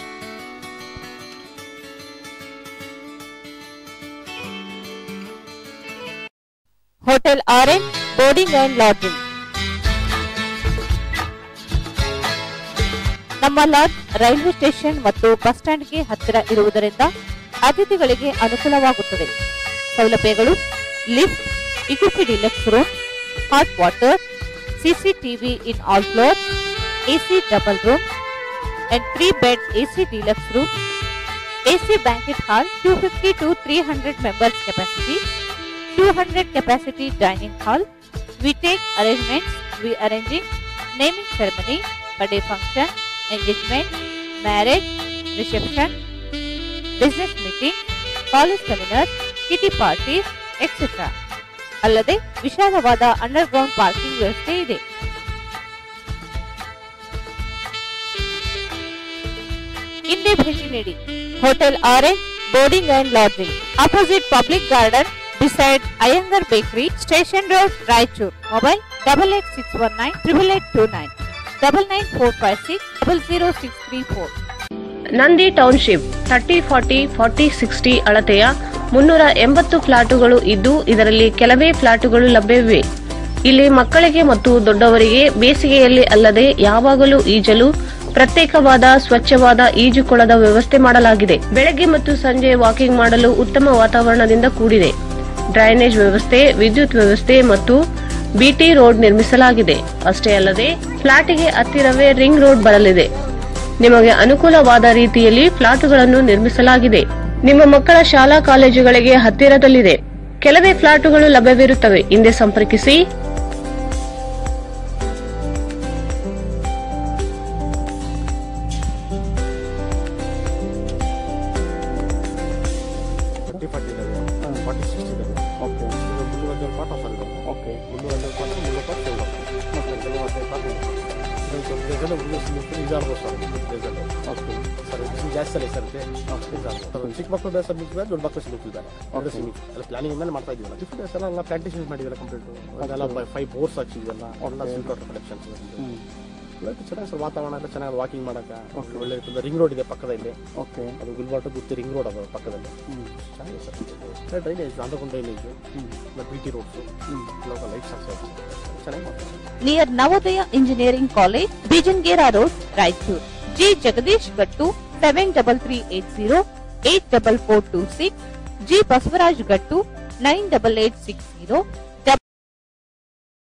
Hotel orange boarding and lodging. ನಮ್ಮ ಲಾಡ್ಜ್ ರೈಲ್ವೆ ಸ್ಟೇಷನ್ ಮತ್ತು ಬಸ್ ಸ್ಟ್ಯಾಂಡ್ಗೆ ಹತ್ತಿರ ಇರುವುದರಿಂದ ಅತಿಥಿಗಳಿಗೆ ಅನುಕೂಲವಾಗುತ್ತದೆ. ಸೌಲಭ್ಯಗಳು: ಲಿಫ್ಟ್, ಇಕ್ವಿಪಿ deluxe room, hot water, CCTV in all floor, AC double room and 3 bed AC deluxe room, AC banquet hall, 250 to 300 members capacity, 200 capacity dining hall. We take arrangements. We arranging naming ceremony, birthday function, engagement, marriage, reception, business meeting, college seminars, kitty parties, etc. ಅಲ್ಲದೆ ವಿಶಾಲವಾದ ಅಂಡರ್ಗ್ರೌಂಡ್ ಪಾರ್ಕಿಂಗ್ ವ್ಯವಸ್ಥೆ ಇದೆ. ಹಿಂದೆ ಭೇಟಿ ನೀಡಿ. Hotel orange boarding and lodging, opposite public garden, beside Iyengar Bakery, Station Road, Raichur. Mobile 8861988829, 99456 00634. Nandi township 30-40-40-60 ಅಳತೆಯ 380 ಫ್ಲಾಟುಗಳು ಇದ್ದು ಇದರಲ್ಲಿ ಕೆಲವೇ ಫ್ಲಾಟುಗಳು ಲಭ್ಯವಿವೆ. ಇಲ್ಲಿ ಮಕ್ಕಳಿಗೆ ಮತ್ತು ದೊಡ್ಡವರಿಗೆ ಬೇಸಿಗೆಯಲ್ಲಿ ಅಲ್ಲದೆ ಯಾವಾಗಲೂ ಈಜಲು ಪ್ರತ್ಯೇಕವಾದ ಸ್ವಚ್ಛವಾದ ಈಜುಕೊಳದ ವ್ಯವಸ್ಥೆ ಮಾಡಲಾಗಿದೆ. ಬೆಳಗ್ಗೆ ಮತ್ತು ಸಂಜೆ ವಾಕಿಂಗ್ ಮಾಡಲು ಉತ್ತಮ ವಾತಾವರಣದಿಂದ ಕೂಡಿದೆ. ಡ್ರೈನೇಜ್ ವ್ಯವಸ್ಥೆ, ವಿದ್ಯುತ್ ವ್ಯವಸ್ಥೆ ಮತ್ತು ಬಿಟಿ ರೋಡ್ ನಿರ್ಮಿಸಲಾಗಿದೆ. ಅಷ್ಟೇ ಅಲ್ಲದೆ ಫ್ಲಾಟಿಗೆ ಹತ್ತಿರವೇ ರಿಂಗ್ ರೋಡ್ ಬರಲಿದೆ. ನಿಮಗೆ ಅನುಕೂಲವಾದ ರೀತಿಯಲ್ಲಿ ಫ್ಲಾಟುಗಳನ್ನು ನಿರ್ಮಿಸಲಾಗಿದೆ. ನಿಮ್ಮ ಮಕ್ಕಳ ಶಾಲಾ ಕಾಲೇಜುಗಳಿಗೆ ಹತ್ತಿರದಲ್ಲಿದೆ. ಕೆಲವೇ ಫ್ಲಾಟುಗಳು ಲಭ್ಯವಿರುತ್ತವೆ. ಹಿಂದೆ ಸಂಪರ್ಕಿಸಿ. ಚಿಕ್ಕ ಮಕ್ಕಳು ಬೇರೆ ಸಬ್ಜೆಕ್ಟ್ ಬೇರೆ, ದೊಡ್ಡ ಮಕ್ಕಳು ಸಬ್ಜೆಕ್ಟ್ ಬೇರೆ. ಎಲ್ಲ ಪ್ಲಾನಿಂಗ್ ಮೇಲೆ ಮಾಡ್ತಾ ಇದೀವಲ್ಲ. ಡಿಫ್ರೆನ್ಸ್ ಎಲ್ಲ ಪ್ಲಾಂಟೇಶನ್ ಮಾಡಿದ್ರೆ ಕಂಪ್ಲೀಟ್ ಅದೆಲ್ಲ 5 ಬೋರ್ಸ್ ಹಾಕ್ಸಿದ್ವಲ್ಲ. ಕಲೆಕ್ಷನ್ಸ್ ಚೆನ್ನಾಗಿ ಸರ್ ವಾತಾವರಣ ಎಲ್ಲ ಚೆನ್ನಾಗಿ ವಾಕಿಂಗ್ ಮಾಡಕ್ಕೆ ಒಳ್ಳೆ ರಿಂಗ್ ರೋಡ್ ಇದೆ ಪಕ್ಕದಲ್ಲಿ. ಅದು ಗುಲ್ಬರ್ಗ ಗುತ್ತಿ ರಿಂಗ್ ರೋಡ್ ಅದು ಪಕ್ಕದಲ್ಲಿ ಚೆನ್ನಾಗಿದೆ sir. Drainage underground drainage, BT roads, local lights ಹಾಕ್ಸಿ ಚೆನ್ನಾಗಿ ಮಾಡ್ತಾರೆ. Near Navodaya engineering college, Bijangera road, Raichur. G Jagadish Gattu 7338 84426, G Basavaraj Gattu 98860.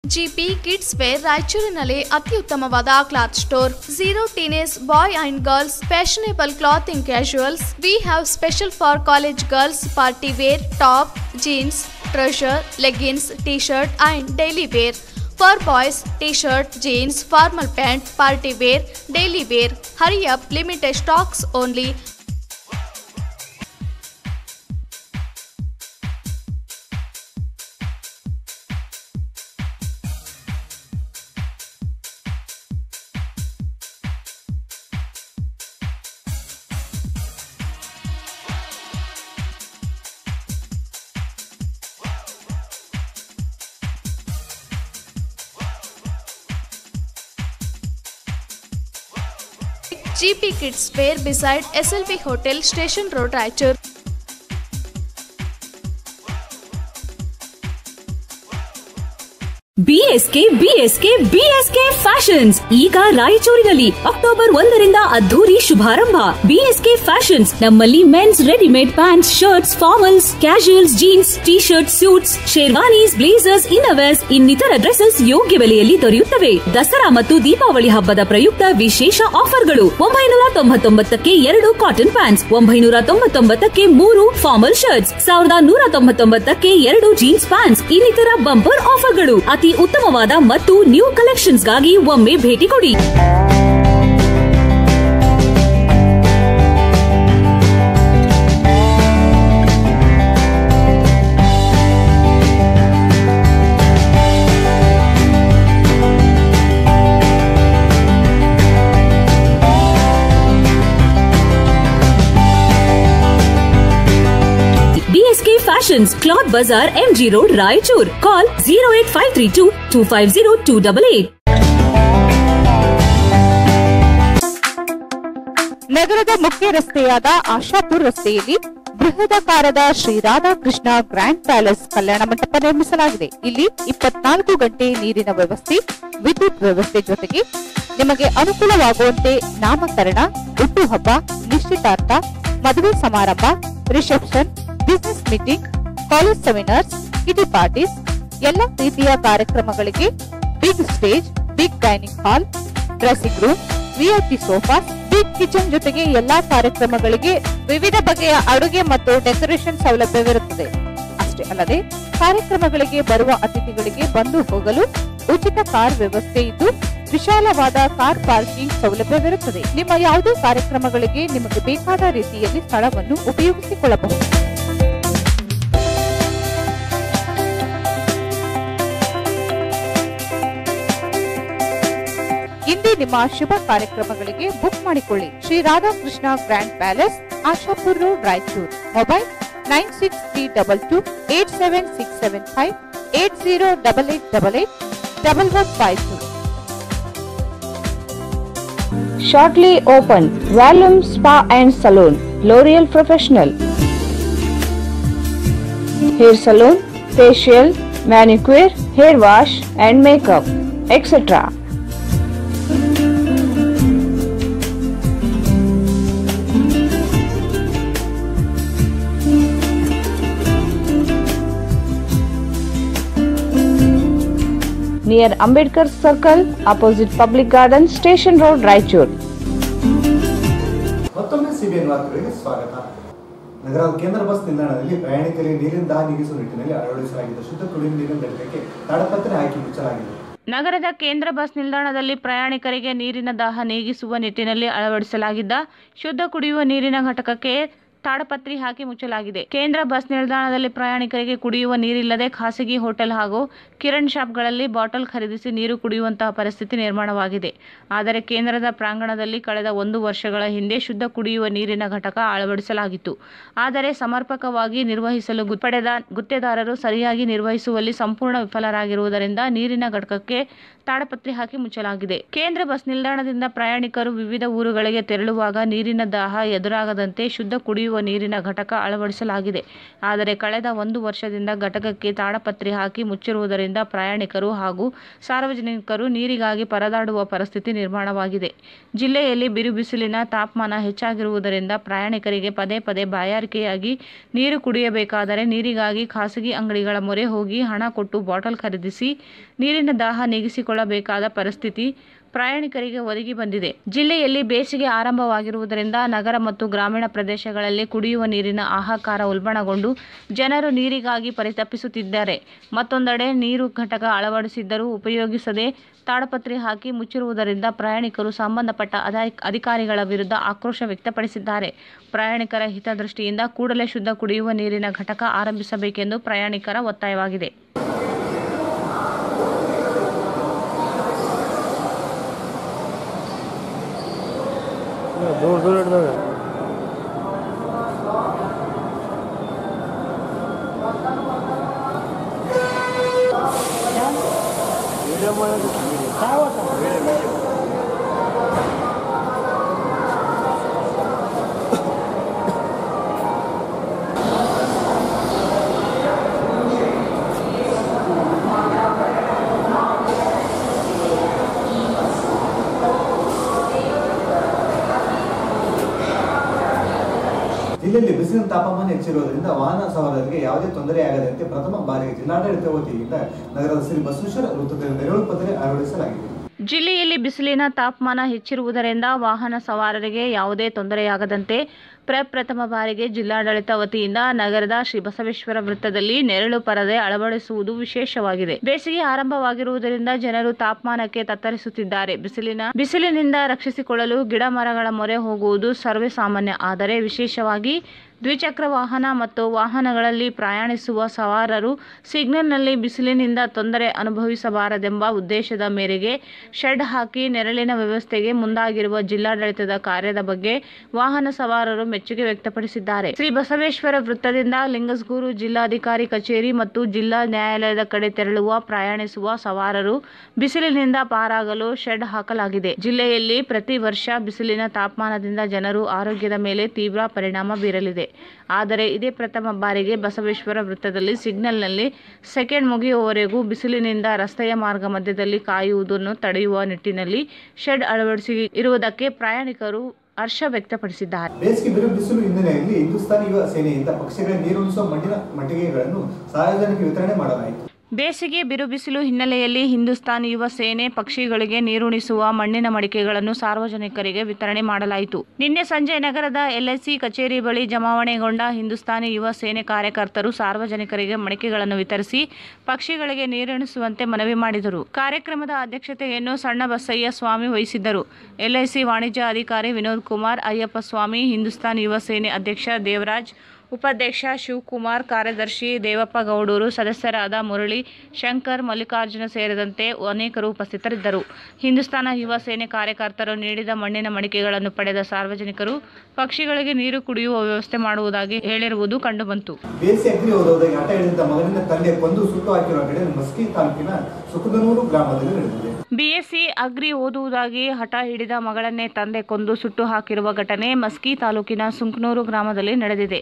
GP kids wear ರಾಯಚೂರಿನಲ್ಲಿ ಅತ್ಯುತ್ತಮವಾದ cloth store. 0 teenage boy and girls fashionable clothing casuals. We have special for college girls party wear, top, jeans, trouser, leggings, t-shirt and daily wear. For boys, t-shirt, jeans, formal pant, party wear, daily wear. Hurry up, limited stocks only. GP Kids Fair beside SLV Hotel, Station Road, Raichur. BSK fashions ಈಗ ರಾಯಚೂರಿನಲ್ಲಿ ಅಕ್ಟೋಬರ್ 1ರಿಂದ ಅದ್ದೂರಿ ಶುಭಾರಂಭ. ಬಿಎಸ್ಕೆ ಫ್ಯಾಷನ್ಸ್ ನಮ್ಮಲ್ಲಿ men's readymade pants, shirts, formals, casuals, jeans, T shirt, suits, sherwanis, blazers, innerwears ಇನ್ನಿತರ ಡ್ರೆಸಸ್ ಯೋಗ್ಯ ಬೆಲೆಯಲ್ಲಿ ದೊರೆಯುತ್ತವೆ. ದಸರಾ ಮತ್ತು ದೀಪಾವಳಿ ಹಬ್ಬದ ಪ್ರಯುಕ್ತ ವಿಶೇಷ ಆಫರ್ಗಳು. 999ಕ್ಕೆ 2 ಕಾಟನ್ ಪ್ಯಾಂಟ್ಸ್, 999ಕ್ಕೆ 3 ಫಾರ್ಮಲ್ ಶರ್ಟ್ಸ್, 1199ಕ್ಕೆ 2 ಜೀನ್ಸ್ ಪ್ಯಾಂಟ್ಸ್ ಇನ್ನಿತರ ಬಂಪರ್ ಆಫರ್ಗಳು. ಅತಿ ಉತ್ತಮವಾದ ಮತ್ತು ನ್ಯೂ ಕಲೆಕ್ಷನ್ಸ್ಗಾಗಿ ಒಮ್ಮೆ ಭೇಟಿ ಕೊಡಿ. ಫ್ಯಾಷನ್ಸ್, ಕ್ಲಾತ್ ಬಜಾರ್, MG ರೋಡ್, ರಾಯಚೂರ್. ಕಾಲ್ 08532 250 288. ನಗರದ ಮುಖ್ಯ ರಸ್ತೆಯಾದ ಆಶಾಪುರ್ ರಸ್ತೆಯಲ್ಲಿ ಬೃಹದಾಕಾರದ ಶ್ರೀ ರಾಧಾಕೃಷ್ಣ ಗ್ರ್ಯಾಂಡ್ ಪ್ಯಾಲೇಸ್ ಕಲ್ಯಾಣ ಮಂಟಪ ನಿರ್ಮಿಸಲಾಗಿದೆ. ಇಲ್ಲಿ 24 ಗಂಟೆ ನೀರಿನ ವ್ಯವಸ್ಥೆ, ವಿದ್ಯುತ್ ವ್ಯವಸ್ಥೆ ಜೊತೆಗೆ ನಿಮಗೆ ಅನುಕೂಲವಾಗುವಂತೆ ನಾಮಕರಣ, ಹುಟ್ಟುಹಬ್ಬ, ನಿಶ್ಚಿತಾರ್ಥ, ಮದುವೆ ಸಮಾರಂಭ, reception, business meeting, college seminars, kitty parties, ಎಲ್ಲ ರೀತಿಯ ಕಾರ್ಯಕ್ರಮಗಳಿಗೆ big stage, big dining hall, dressing room, VIP sofa, big kitchen ಜೊತೆಗೆ ಎಲ್ಲಾ ಕಾರ್ಯಕ್ರಮಗಳಿಗೆ ವಿವಿಧ ಬಗೆಯ ಅಡುಗೆ ಮತ್ತು ಡೆಕೋರೇಷನ್ ಸೌಲಭ್ಯವಿರುತ್ತದೆ. ಅಷ್ಟೇ ಅಲ್ಲದೆ ಕಾರ್ಯಕ್ರಮಗಳಿಗೆ ಬರುವ ಅತಿಥಿಗಳಿಗೆ ಬಂದು ಹೋಗಲು ಉಚಿತ ಕಾರ್ ವ್ಯವಸ್ಥೆ ಇದ್ದು ವಿಶಾಲವಾದ ಕಾರ್ ಪಾರ್ಕಿಂಗ್ ಸೌಲಭ್ಯವಿರುತ್ತದೆ. ನಿಮ್ಮ ಯಾವುದೇ ಕಾರ್ಯಕ್ರಮಗಳಿಗೆ ನಿಮಗೆ ಬೇಕಾದ ರೀತಿಯಲ್ಲಿ ಸ್ಥಳವನ್ನು ಉಪಯೋಗಿಸಿಕೊಳ್ಳಬಹುದು. ಇಂದೇ ನಿಮ್ಮ ಶುಭ ಕಾರ್ಯಕ್ರಮಗಳಿಗೆ ಬುಕ್ ಮಾಡಿಕೊಳ್ಳಿ. Shri Radhakrishna grand palace, Ashapur road, Raichur. Mobile 9638787675 8088881152. Shortly open Volume Spa and Salon, L'Oreal Professional. Hair salon, facial, manicure, hair wash and makeup, etc. Near Ambedkar Circle, opposite Public Garden, Station Road, Raichur. ಮತ್ತೊಮ್ಮೆ ಸಿಬಿಎನ್ ವಾರ್ತೆಗಳಿಗೆ ಸ್ವಾಗತ. ನಗರದ ಕೇಂದ್ರ ಬಸ್ ನಿಲ್ದಾಣದಲ್ಲಿ ಪ್ರಯಾಣಿಕರಿಗೆ ನೀರಿನ ದಾಹ ನೀಗಿಸುವ ನಿಟ್ಟಿನಲ್ಲಿ ಅಳವಡಿಸಲಾಗಿದ್ದ ಶುದ್ಧ ಕುಡಿಯುವ ನೀರಿನ ಘಟಕಕ್ಕೆ ತಾಡಪತ್ರೆ ಹಾಕಿ ಮುಚ್ಚಲಾಗಿದೆ. ನಗರದ ಕೇಂದ್ರ ಬಸ್ ನಿಲ್ದಾಣದಲ್ಲಿ ಪ್ರಯಾಣಿಕರಿಗೆ ನೀರಿನ ದಾಹ ನೀಗಿಸುವ ನಿಟ್ಟಿನಲ್ಲಿ ಅಳವಡಿಸಲಾಗಿದ್ದ ಶುದ್ಧ ಕುಡಿಯುವ ನೀರಿನ ಘಟಕಕ್ಕೆ ತಾಡಪತ್ರೆ ಹಾಕಿ ಮುಚ್ಚಲಾಗಿದೆ. ಕೇಂದ್ರ ಬಸ್ ನಿಲ್ದಾಣದಲ್ಲಿ ಪ್ರಯಾಣಿಕರಿಗೆ ಕುಡಿಯುವ ನೀರಿಲ್ಲದೆ ಖಾಸಗಿ ಹೋಟೆಲ್ ಹಾಗೂ ಕಿರಣ್ ಶಾಪ್ಗಳಲ್ಲಿ ಬಾಟಲ್ ಖರೀದಿಸಿ ನೀರು ಕುಡಿಯುವಂತಹ ಪರಿಸ್ಥಿತಿ ನಿರ್ಮಾಣವಾಗಿದೆ. ಆದರೆ ಕೇಂದ್ರದ ಪ್ರಾಂಗಣದಲ್ಲಿ ಕಳೆದ 1 ವರ್ಷಗಳ ಹಿಂದೆ ಶುದ್ಧ ಕುಡಿಯುವ ನೀರಿನ ಘಟಕ ಅಳವಡಿಸಲಾಗಿತ್ತು. ಆದರೆ ಸಮರ್ಪಕವಾಗಿ ನಿರ್ವಹಿಸಲು ಪಡೆದ ಗುತ್ತೇದಾರರು ಸರಿಯಾಗಿ ನಿರ್ವಹಿಸುವಲ್ಲಿ ಸಂಪೂರ್ಣ ವಿಫಲರಾಗಿರುವುದರಿಂದ ನೀರಿನ ಘಟಕಕ್ಕೆ ತಾಡಪತ್ರೆ ಹಾಕಿ ಮುಚ್ಚಲಾಗಿದೆ. ಕೇಂದ್ರ ಬಸ್ ನಿಲ್ದಾಣದಿಂದ ಪ್ರಯಾಣಿಕರು ವಿವಿಧ ಊರುಗಳಿಗೆ ತೆರಳುವಾಗ ನೀರಿನ ದಾಹ ಎದುರಾಗದಂತೆ ಶುದ್ಧ ಕುಡಿಯುವ ನೀರಿನ ಘಟಕ ಅಳವಡಿಸಲಾಗಿದೆ. ಆದರೆ ಕಳೆದ 1 ವರ್ಷದಿಂದ ಘಟಕಕ್ಕೆ ತಾಡಪತ್ರೆ ಹಾಕಿ ಮುಚ್ಚಿರುವುದರಿಂದ ಪ್ರಯಾಣಿಕರು ಹಾಗೂ ಸಾರ್ವಜನಿಕರು ನೀರಿಗಾಗಿ ಪರದಾಡುವ ಪರಿಸ್ಥಿತಿ ನಿರ್ಮಾಣವಾಗಿದೆ. ಜಿಲ್ಲೆಯಲ್ಲಿ ಬಿರುಬಿಸಿಲಿನ ತಾಪಮಾನ ಹೆಚ್ಚಾಗಿರುವುದರಿಂದ ಪ್ರಯಾಣಿಕರಿಗೆ ಪದೇ ಪದೇ ಬಾಯಾರಿಕೆಯಾಗಿ ನೀರು ಕುಡಿಯಬೇಕಾದರೆ ನೀರಿಗಾಗಿ ಖಾಸಗಿ ಅಂಗಡಿಗಳ ಮೊರೆ ಹೋಗಿ ಹಣ ಕೊಟ್ಟು ಬಾಟಲ್ ಖರೀದಿಸಿ ನೀರಿನ ದಾಹ ನೀಗಿಸಿಕೊಳ್ಳಬೇಕಾದ ಪರಿಸ್ಥಿತಿ ಪ್ರಯಾಣಿಕರಿಗೆ ಒದಗಿ ಬಂದಿದೆ. ಜಿಲ್ಲೆಯಲ್ಲಿ ಬೇಸಿಗೆ ಆರಂಭವಾಗಿರುವುದರಿಂದ ನಗರ ಮತ್ತು ಗ್ರಾಮೀಣ ಪ್ರದೇಶಗಳಲ್ಲಿ ಕುಡಿಯುವ ನೀರಿನ ಹಾಹಾಕಾರ ಉಲ್ಬಣಗೊಂಡು ಜನರು ನೀರಿಗಾಗಿ ಪರಿತಪಿಸುತ್ತಿದ್ದಾರೆ. ಮತ್ತೊಂದೆಡೆ ನೀರು ಘಟಕ ಅಳವಡಿಸಿದ್ದರೂ ಉಪಯೋಗಿಸದೆ ತಾಡಪತ್ರೆ ಹಾಕಿ ಮುಚ್ಚಿರುವುದರಿಂದ ಪ್ರಯಾಣಿಕರು ಸಂಬಂಧಪಟ್ಟ ಅಧಿಕಾರಿಗಳ ವಿರುದ್ಧ ಆಕ್ರೋಶ ವ್ಯಕ್ತಪಡಿಸಿದ್ದಾರೆ. ಪ್ರಯಾಣಿಕರ ಹಿತದೃಷ್ಟಿಯಿಂದ ಕೂಡಲೇ ಶುದ್ಧ ಕುಡಿಯುವ ನೀರಿನ ಘಟಕ ಆರಂಭಿಸಬೇಕೆಂದು ಪ್ರಯಾಣಿಕರ ಒತ್ತಾಯವಾಗಿದೆ. दूर दूर ಜಿಲ್ಲೆಯಲ್ಲಿ ಬಿಸಿಲಿನ ತಾಪಮಾನ ಹೆಚ್ಚಿರುವುದರಿಂದ ವಾಹನ ಸವಾರರಿಗೆ ಯಾವುದೇ ತೊಂದರೆಯಾಗದಂತೆ ಪ್ರಥಮ ಬಾರಿಗೆ ಜಿಲ್ಲಾಡಳಿತ ವತಿಯಿಂದ ನಗರದ ಶ್ರೀ ಬಸವೇಶ್ವರ ವೃತ್ತದಲ್ಲಿ ನೆರಳು ಪತ್ರೆ ಅಳವಡಿಸಲಾಗಿದೆ. ಜಿಲ್ಲೆಯಲ್ಲಿ ಬಿಸಿಲಿನ ತಾಪಮಾನ ಹೆಚ್ಚಿರುವುದರಿಂದ ವಾಹನ ಸವಾರರಿಗೆ ಯಾವುದೇ ತೊಂದರೆಯಾಗದಂತೆ ಪ್ರಪ್ರಥಮ ಬಾರಿಗೆ ಜಿಲ್ಲಾಡಳಿತ ವತಿಯಿಂದ ನಗರದ ಶ್ರೀ ಬಸವೇಶ್ವರ ವೃತ್ತದಲ್ಲಿ ನೆರಳು ಪರದೆ ಅಳವಡಿಸುವುದು ವಿಶೇಷವಾಗಿದೆ. ಬೇಸಿಗೆ ಆರಂಭವಾಗಿರುವುದರಿಂದ ಜನರು ತಾಪಮಾನಕ್ಕೆ ತತ್ತರಿಸುತ್ತಿದ್ದಾರೆ. ಬಿಸಿಲಿನಿಂದ ರಕ್ಷಿಸಿಕೊಳ್ಳಲು ಗಿಡ ಮರಗಳ ಮೊರೆ ಹೋಗುವುದು ಸರ್ವೇ ಸಾಮಾನ್ಯ. ಆದರೆ ವಿಶೇಷವಾಗಿ ದ್ವಿಚಕ್ರ ವಾಹನ ಮತ್ತು ವಾಹನಗಳಲ್ಲಿ ಪ್ರಯಾಣಿಸುವ ಸವಾರರು ಸಿಗ್ನಲ್ನಲ್ಲಿ ಬಿಸಿಲಿನಿಂದ ತೊಂದರೆ ಅನುಭವಿಸಬಾರದೆಂಬ ಉದ್ದೇಶದ ಮೇರೆಗೆ ಶೆಡ್ ಹಾಕಿ ನೆರಳಿನ ವ್ಯವಸ್ಥೆಗೆ ಮುಂದಾಗಿರುವ ಜಿಲ್ಲಾಡಳಿತದ ಕಾರ್ಯದ ಬಗ್ಗೆ ವಾಹನ ಸವಾರರು ಮೆಚ್ಚುಗೆ ವ್ಯಕ್ತಪಡಿಸಿದ್ದಾರೆ. ಶ್ರೀ ಬಸವೇಶ್ವರ ವೃತ್ತದಿಂದ ಲಿಂಗಸ್ಗೂರು ಜಿಲ್ಲಾಧಿಕಾರಿ ಕಚೇರಿ ಮತ್ತು ಜಿಲ್ಲಾ ನ್ಯಾಯಾಲಯದ ಕಡೆ ತೆರಳುವ ಪ್ರಯಾಣಿಸುವ ಸವಾರರು ಬಿಸಿಲಿನಿಂದ ಪಾರಾಗಲು ಶೆಡ್ ಹಾಕಲಾಗಿದೆ. ಜಿಲ್ಲೆಯಲ್ಲಿ ಪ್ರತಿ ವರ್ಷ ಬಿಸಿಲಿನ ತಾಪಮಾನದಿಂದ ಜನರು ಆರೋಗ್ಯದ ಮೇಲೆ ತೀವ್ರ ಪರಿಣಾಮ ಬೀರಲಿದೆ. ಆದರೆ ಇದೇ ಪ್ರಥಮ ಬಾರಿಗೆ ಬಸವೇಶ್ವರ ವೃತ್ತದಲ್ಲಿ ಸಿಗ್ನಲ್ನಲ್ಲಿ ಸೆಕೆಂಡ್ ಮುಗಿಯುವವರೆಗೂ ಬಿಸಿಲಿನಿಂದ ರಸ್ತೆಯ ಮಾರ್ಗ ಮಧ್ಯದಲ್ಲಿ ಕಾಯುವುದನ್ನು ತಡೆಯುವ ನಿಟ್ಟಿನಲ್ಲಿ ಶೆಡ್ ಅಳವಡಿಸಿ ಇರುವುದಕ್ಕೆ ಪ್ರಯಾಣಿಕರು ಹರ್ಷ ವ್ಯಕ್ತಪಡಿಸಿದ್ದಾರೆ. ಬೇಸಿಗೆ ಬಿರುಬಿಸಿಲು ಹಿನ್ನೆಲೆಯಲ್ಲಿ ಹಿಂದೂಸ್ತಾನಿ ಯುವ ಸೇನೆಯಿಂದ ಪಕ್ಷಿಗಳಿಗೆ ನೀರುಣಿಸುವ ಮಣ್ಣಿನ ಮಟ್ಟಿಗೆಗಳನ್ನು ಸಾರ್ವಜನಿಕ ವಿತರಣೆ ಮಾಡಲಾಯಿತು. ಬೇಸಿಗೆ ಬಿರುಬಿಸಿಲು ಹಿನ್ನೆಲೆಯಲ್ಲಿ ಹಿಂದೂಸ್ತಾನಿ ಯುವ ಸೇನೆ ಪಕ್ಷಿಗಳಿಗೆ ನೀರುಣಿಸುವ ಮಣ್ಣಿನ ಮಡಿಕೆಗಳನ್ನು ಸಾರ್ವಜನಿಕರಿಗೆ ವಿತರಣೆ ಮಾಡಲಾಯಿತು. ನಿನ್ನೆ ಸಂಜೆ ನಗರದ ಎಲ್ಐಸಿ ಕಚೇರಿ ಬಳಿ ಜಮಾವಣೆಗೊಂಡ ಹಿಂದೂಸ್ತಾನಿ ಯುವ ಸೇನೆ ಕಾರ್ಯಕರ್ತರು ಸಾರ್ವಜನಿಕರಿಗೆ ಮಡಿಕೆಗಳನ್ನು ವಿತರಿಸಿ ಪಕ್ಷಿಗಳಿಗೆ ನೀರುಣಿಸುವಂತೆ ಮನವಿ ಮಾಡಿದರು. ಕಾರ್ಯಕ್ರಮದ ಅಧ್ಯಕ್ಷತೆಯನ್ನು ಸಣ್ಣ ಬಸಯ್ಯ ಸ್ವಾಮಿ ವಹಿಸಿದ್ದರು. ಎಲ್ಐಸಿ ವಾಣಿಜ್ಯ ಅಧಿಕಾರಿ ವಿನೋದ್ ಕುಮಾರ್, ಅಯ್ಯಪ್ಪ ಸ್ವಾಮಿ, ಹಿಂದೂಸ್ತಾನಿ ಯುವ ಸೇನೆ ಅಧ್ಯಕ್ಷ ದೇವರಾಜ್, ಉಪಾಧ್ಯಕ್ಷ ಶಿವಕುಮಾರ್, ಕಾರ್ಯದರ್ಶಿ ದೇವಪ್ಪ ಗೌಡೂರು, ಸದಸ್ಯರಾದ ಮುರಳಿ, ಶಂಕರ್, ಮಲ್ಲಿಕಾರ್ಜುನ ಸೇರಿದಂತೆ ಅನೇಕರು ಉಪಸ್ಥಿತರಿದ್ದರು. ಹಿಂದೂಸ್ತಾನ ಯುವ ಸೇನೆ ಕಾರ್ಯಕರ್ತರು ನೀಡಿದ ಮಣ್ಣಿನ ಮಡಿಕೆಗಳನ್ನು ಪಡೆದ ಸಾರ್ವಜನಿಕರು ಪಕ್ಷಿಗಳಿಗೆ ನೀರು ಕುಡಿಯುವ ವ್ಯವಸ್ಥೆ ಮಾಡುವುದಾಗಿ ಹೇಳಿರುವುದು ಕಂಡುಬಂತು. ಬೇಸಿ ಅಗ್ನಿ ಹೋದವರಿಗೆ ಹಠ ಹಿಡಿದ ಮಗನಿಂದ ತಂದೆ ಕೊಂದು ಸುಟ್ಟು ಹಾಕಿರುವ ಘಟನೆ ಮಸ್ಕಿ ತಾಲೂಕಿನ ಸುಖದನೂರು ಗ್ರಾಮದಲ್ಲಿ ನಡೆದಿದೆ. ಬಿಎಸ್ಸಿ ಅಗ್ರಿ ಓದುವುದಾಗಿ ಹಠ ಹಿಡಿದ ಮಗಳನ್ನೇ ತಂದೆ ಕೊಂದು ಸುಟ್ಟು ಹಾಕಿರುವ ಘಟನೆ ಮಸ್ಕಿ ತಾಲೂಕಿನ ಸುಂಕನೂರು ಗ್ರಾಮದಲ್ಲಿ ನಡೆದಿದೆ.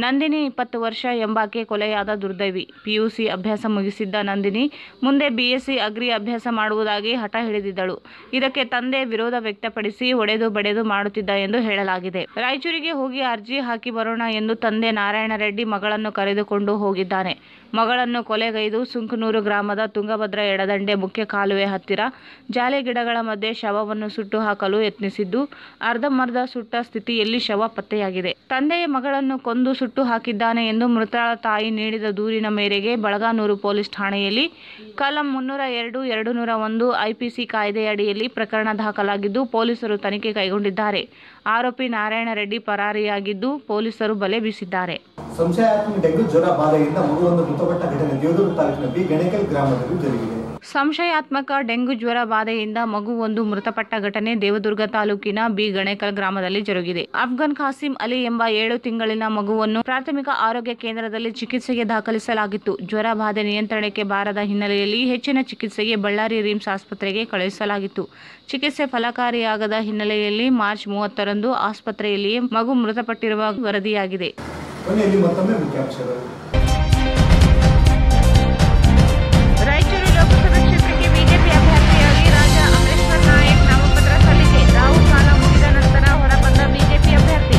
ನಂದಿನಿ 20 ವರ್ಷ ಎಂಬಾಕೆ ಕೊಲೆಯಾದ ದುರ್ದೈವಿ. ಪಿಯುಸಿ ಅಭ್ಯಾಸ ಮುಗಿಸಿದ್ದ ನಂದಿನಿ ಮುಂದೆ ಬಿಎಸ್ಸಿ ಅಗ್ರಿ ಅಭ್ಯಾಸ ಮಾಡುವುದಾಗಿ ಹಠ ಹಿಡಿದಿದ್ದಳು. ಇದಕ್ಕೆ ತಂದೆ ವಿರೋಧ ವ್ಯಕ್ತಪಡಿಸಿ ಹೊಡೆದು ಬಡೆದು ಮಾಡುತ್ತಿದ್ದ ಎಂದು ಹೇಳಲಾಗಿದೆ. ರಾಯಚೂರಿಗೆ ಹೋಗಿ ಅರ್ಜಿ ಹಾಕಿ ಬರೋಣ ಎಂದು ತಂದೆ ನಾರಾಯಣ ರೆಡ್ಡಿ ಮಗಳನ್ನು ಕರೆದುಕೊಂಡು ಹೋಗಿದ್ದಾನೆ. ಮಗಳನ್ನು ಕೊಲೆಗೈದು ಸುಂಕನೂರು ಗ್ರಾಮದ ತುಂಗಭದ್ರಾ ಎಡದಂಡೆ ಮುಖ್ಯ ಕಾಲುವೆ ಹತ್ತಿರ ಜಾಲಿ ಗಿಡಗಳ ಮಧ್ಯೆ ಶವವನ್ನು ಸುಟ್ಟು ಹಾಕಲು ಯತ್ನಿಸಿದ್ದು ಅರ್ಧಂಬರ್ಧ ಸುಟ್ಟ ಸ್ಥಿತಿಯಲ್ಲಿ ಶವ ಪತ್ತೆಯಾಗಿದೆ. ತಂದೆಯ ಮಗಳನ್ನು ಕೊಂದು ಸುಟ್ಟು ಹಾಕಿದ್ದಾನೆ ಎಂದು ಮೃತಳ ತಾಯಿ ನೀಡಿದ ದೂರಿನ ಮೇರೆಗೆ ಬಳಗಾನೂರು ಪೊಲೀಸ್ ಠಾಣೆಯಲ್ಲಿ ಕಲಂ 302, 201 ಐಪಿಸಿ ಕಾಯ್ದೆಯಡಿಯಲ್ಲಿ ಪ್ರಕರಣ ದಾಖಲಾಗಿದ್ದು ಪೊಲೀಸರು ತನಿಖೆ ಕೈಗೊಂಡಿದ್ದಾರೆ. ಆರೋಪಿ ನಾರಾಯಣ ರೆಡ್ಡಿ ಪರಾರಿಯಾಗಿದ್ದು ಪೊಲೀಸರು ಬಲೆ ಬೀಸಿದ್ದಾರೆ. ಸಂಶಯಾತ್ಮಕ ಡೆಂಗು ಜ್ವರ ಬಾಧೆಯಿಂದ ಮಗುವೊಂದು ಮೃತಪಟ್ಟ ಘಟನೆ ದೇವದುರ್ಗ ತಾಲೂಕಿನ ಬಿ ಗಣೇಕಲ್ ಗ್ರಾಮದಲ್ಲಿ ಜರುಗಿದೆ. ಸಂಶಯಾತ್ಮಕ ಡೆಂಗು ಜ್ವರ ಬಾಧೆಯಿಂದ ಮಗುವೊಂದು ಮೃತಪಟ್ಟ ಘಟನೆ ದೇವದುರ್ಗ ತಾಲೂಕಿನ ಬಿ ಗಣೇಕಲ್ ಗ್ರಾಮದಲ್ಲಿ ಜರುಗಿದೆ. ಅಫ್ಘಾನ್ ಖಾಸಿಂ ಅಲಿ ಎಂಬ 7 ತಿಂಗಳಿನ ಮಗುವನ್ನು ಪ್ರಾಥಮಿಕ ಆರೋಗ್ಯ ಕೇಂದ್ರದಲ್ಲಿ ಚಿಕಿತ್ಸೆಗೆ ದಾಖಲಿಸಲಾಗಿತ್ತು. ಜ್ವರ ಬಾಧೆ ನಿಯಂತ್ರಣಕ್ಕೆ ಬಾರದ ಹಿನ್ನೆಲೆಯಲ್ಲಿ ಹೆಚ್ಚಿನ ಚಿಕಿತ್ಸೆಗೆ ಬಳ್ಳಾರಿ ರಿಮ್ಸ್ ಆಸ್ಪತ್ರೆಗೆ ಕಳುಹಿಸಲಾಗಿತ್ತು. ಚಿಕಿತ್ಸೆ ಫಲಕಾರಿಯಾಗದ ಹಿನ್ನೆಲೆಯಲ್ಲಿ ಮಾರ್ಚ್ 30ರಂದು ಆಸ್ಪತ್ರೆಯಲ್ಲಿಯೇ ಮಗು ಮೃತಪಟ್ಟಿರುವ ವರದಿಯಾಗಿದೆ. ಕೊನೆಯಲ್ಲಿ ಮತ್ತೊಮ್ಮೆ ಮುಖ್ಯಾಂಶಗಳು. ರಾಯಚೂರು ಲೋಕಸಭಾ ಕ್ಷೇತ್ರಕ್ಕೆ ಬಿಜೆಪಿ ಅಭ್ಯರ್ಥಿಯಾಗಿ ರಾಜಾ ಅಮರೇಶ್ವರ್ ನಾಯಕ್ ನಾಮಪತ್ರ ಸಲ್ಲಿಕೆ. ರಾಹು ಕಾಲ ಮುಗಿದ ನಂತರ ಹೊರಬಂದ ಬಿಜೆಪಿ ಅಭ್ಯರ್ಥಿ.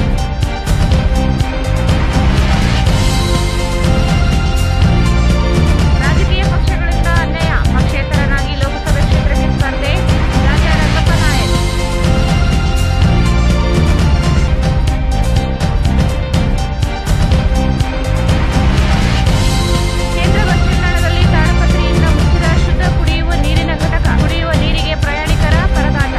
ರಾಜಕೀಯ ಪಕ್ಷಗಳಿಂದ ಅನ್ಯಾಯ, ಪಕ್ಷೇತರನಾಗಿ ಲೋಕಸಭೆ ಕ್ಷೇತ್ರಕ್ಕೆ ಸ್ಪರ್ಧೆ. ರಾಜಾ ರಂಗಪ್ಪ ನಾಯಕ್. ಕೇಂದ್ರ ಬಸ್ ನಿಲ್ದಾಣದಲ್ಲಿ ತಾಡಪತ್ರಿಯಿಂದ ಮುಚ್ಚಿದ ಶುದ್ಧ ಕುಡಿಯುವ ನೀರಿನ ಘಟಕ. ಕುಡಿಯುವ ನೀರಿಗೆ ಪ್ರಯಾಣಿಕರ ಪರದಾಟ.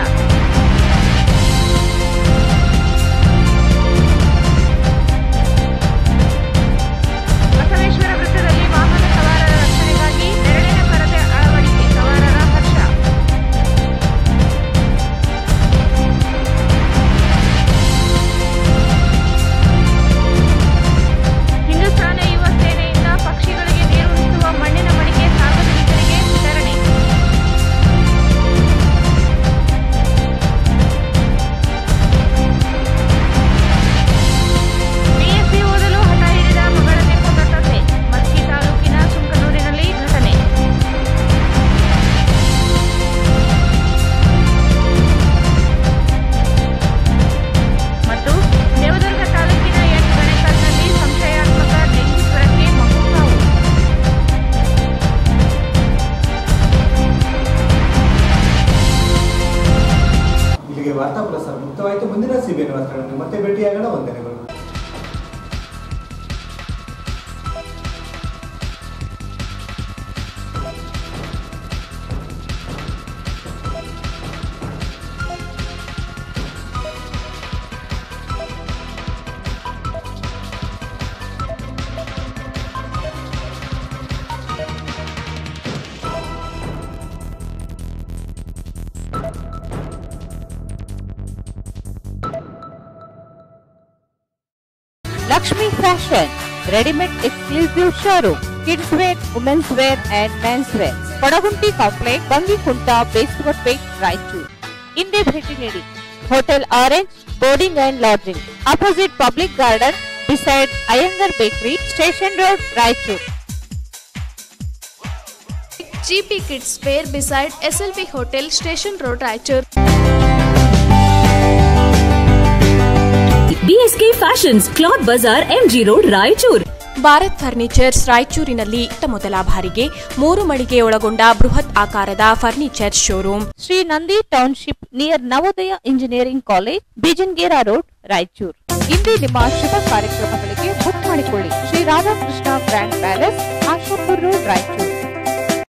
ಬಸವೇಶ್ವರ ವೃತ್ತದಲ್ಲಿ ವಾಹನ ಸವಾರರ ರಕ್ಷಣೆಗಾಗಿ ನೆರಳಿನ ಪರದೆ ಅಳವಡಿಕೆ. ಸವಾರರ ಹರ್ಷ. ಹಿಂದೂಸ್ತಾನಿ ಯುವ ಸೇನೆಯಿಂದ ಪಕ್ಷಿಗಳಿಗೆ ನೀರುಣಿಸುವ ಮಣ್ಣಿನ ಮಡಿಕೆ ಸಾರ್ವಜನಿಕರಿಗೆ ವಿತರಣೆ. ಬಿಎಸ್ಸಿ ಓದಲು ಹಠ ಹಿಡಿದ ಮಗಳನ್ನೇ ಕೊಂದ ತಂದೆ. ಮಸ್ಕಿ ತಾಲೂಕಿನ ಸುಂಕನೂರಿನಲ್ಲಿ ಘಟನೆ. ಮತ್ತು ದೇವದುರ್ಗ ತಾಲೂಕಿನ ಎನ್ ಗಣೇಕಲ್ನಲ್ಲಿ ಸಂಶಯಾತ್ಮಕ ಡೆಂಗು ಜ್ವರಕ್ಕೆ ಮಗು ಸಾವು. ಇಲ್ಲಿಗೆ ವಾರ್ತಾ ಪ್ರಸಾರ ಮುಕ್ತವಾಯಿತು. ಮುಂದಿನ ಸಿಬಿಎನ್ ವಾರ್ತೆಗಳನ್ನು ಮತ್ತೆ ಭೇಟಿಯಾಗೋಣ. ವಂದನೆಗಳು. Lakshmi Fashion, ready-made exclusive showroom, kids wear, women's wear and men's wear. Padagunti Complex, Bangikunta, Basewatpet, Raichur. Inde bheti nidi. Hotel Orange, boarding and lodging. Opposite Public Garden, beside Iyengar Bakery, Station Road, Raichur. GP Kids Fair beside SLP Hotel, Station Road, Raichur. BSK Fashions, Cloth Bazaar, MG Road, Raichur. Bharat furnitures ರಾಯಚೂರಿನಲ್ಲಿ ಮೊದಲ ಬಾರಿಗೆ 3 ಮಳಿಗೆ ಒಳಗೊಂಡ ಬೃಹತ್ ಆಕಾರದ furniture showroom. Shri Nandi township near Navodaya engineering college, Bijangera road, Raichur. ಇಂದೇ ನಿಮ್ಮ ಶುಭ ಕಾರ್ಯಕ್ರಮಗಳಿಗೆ ಬುಕ್ ಮಾಡಿಕೊಳ್ಳಿ. Shri Radhakrishna grand palace, Ashapur road, Raichur.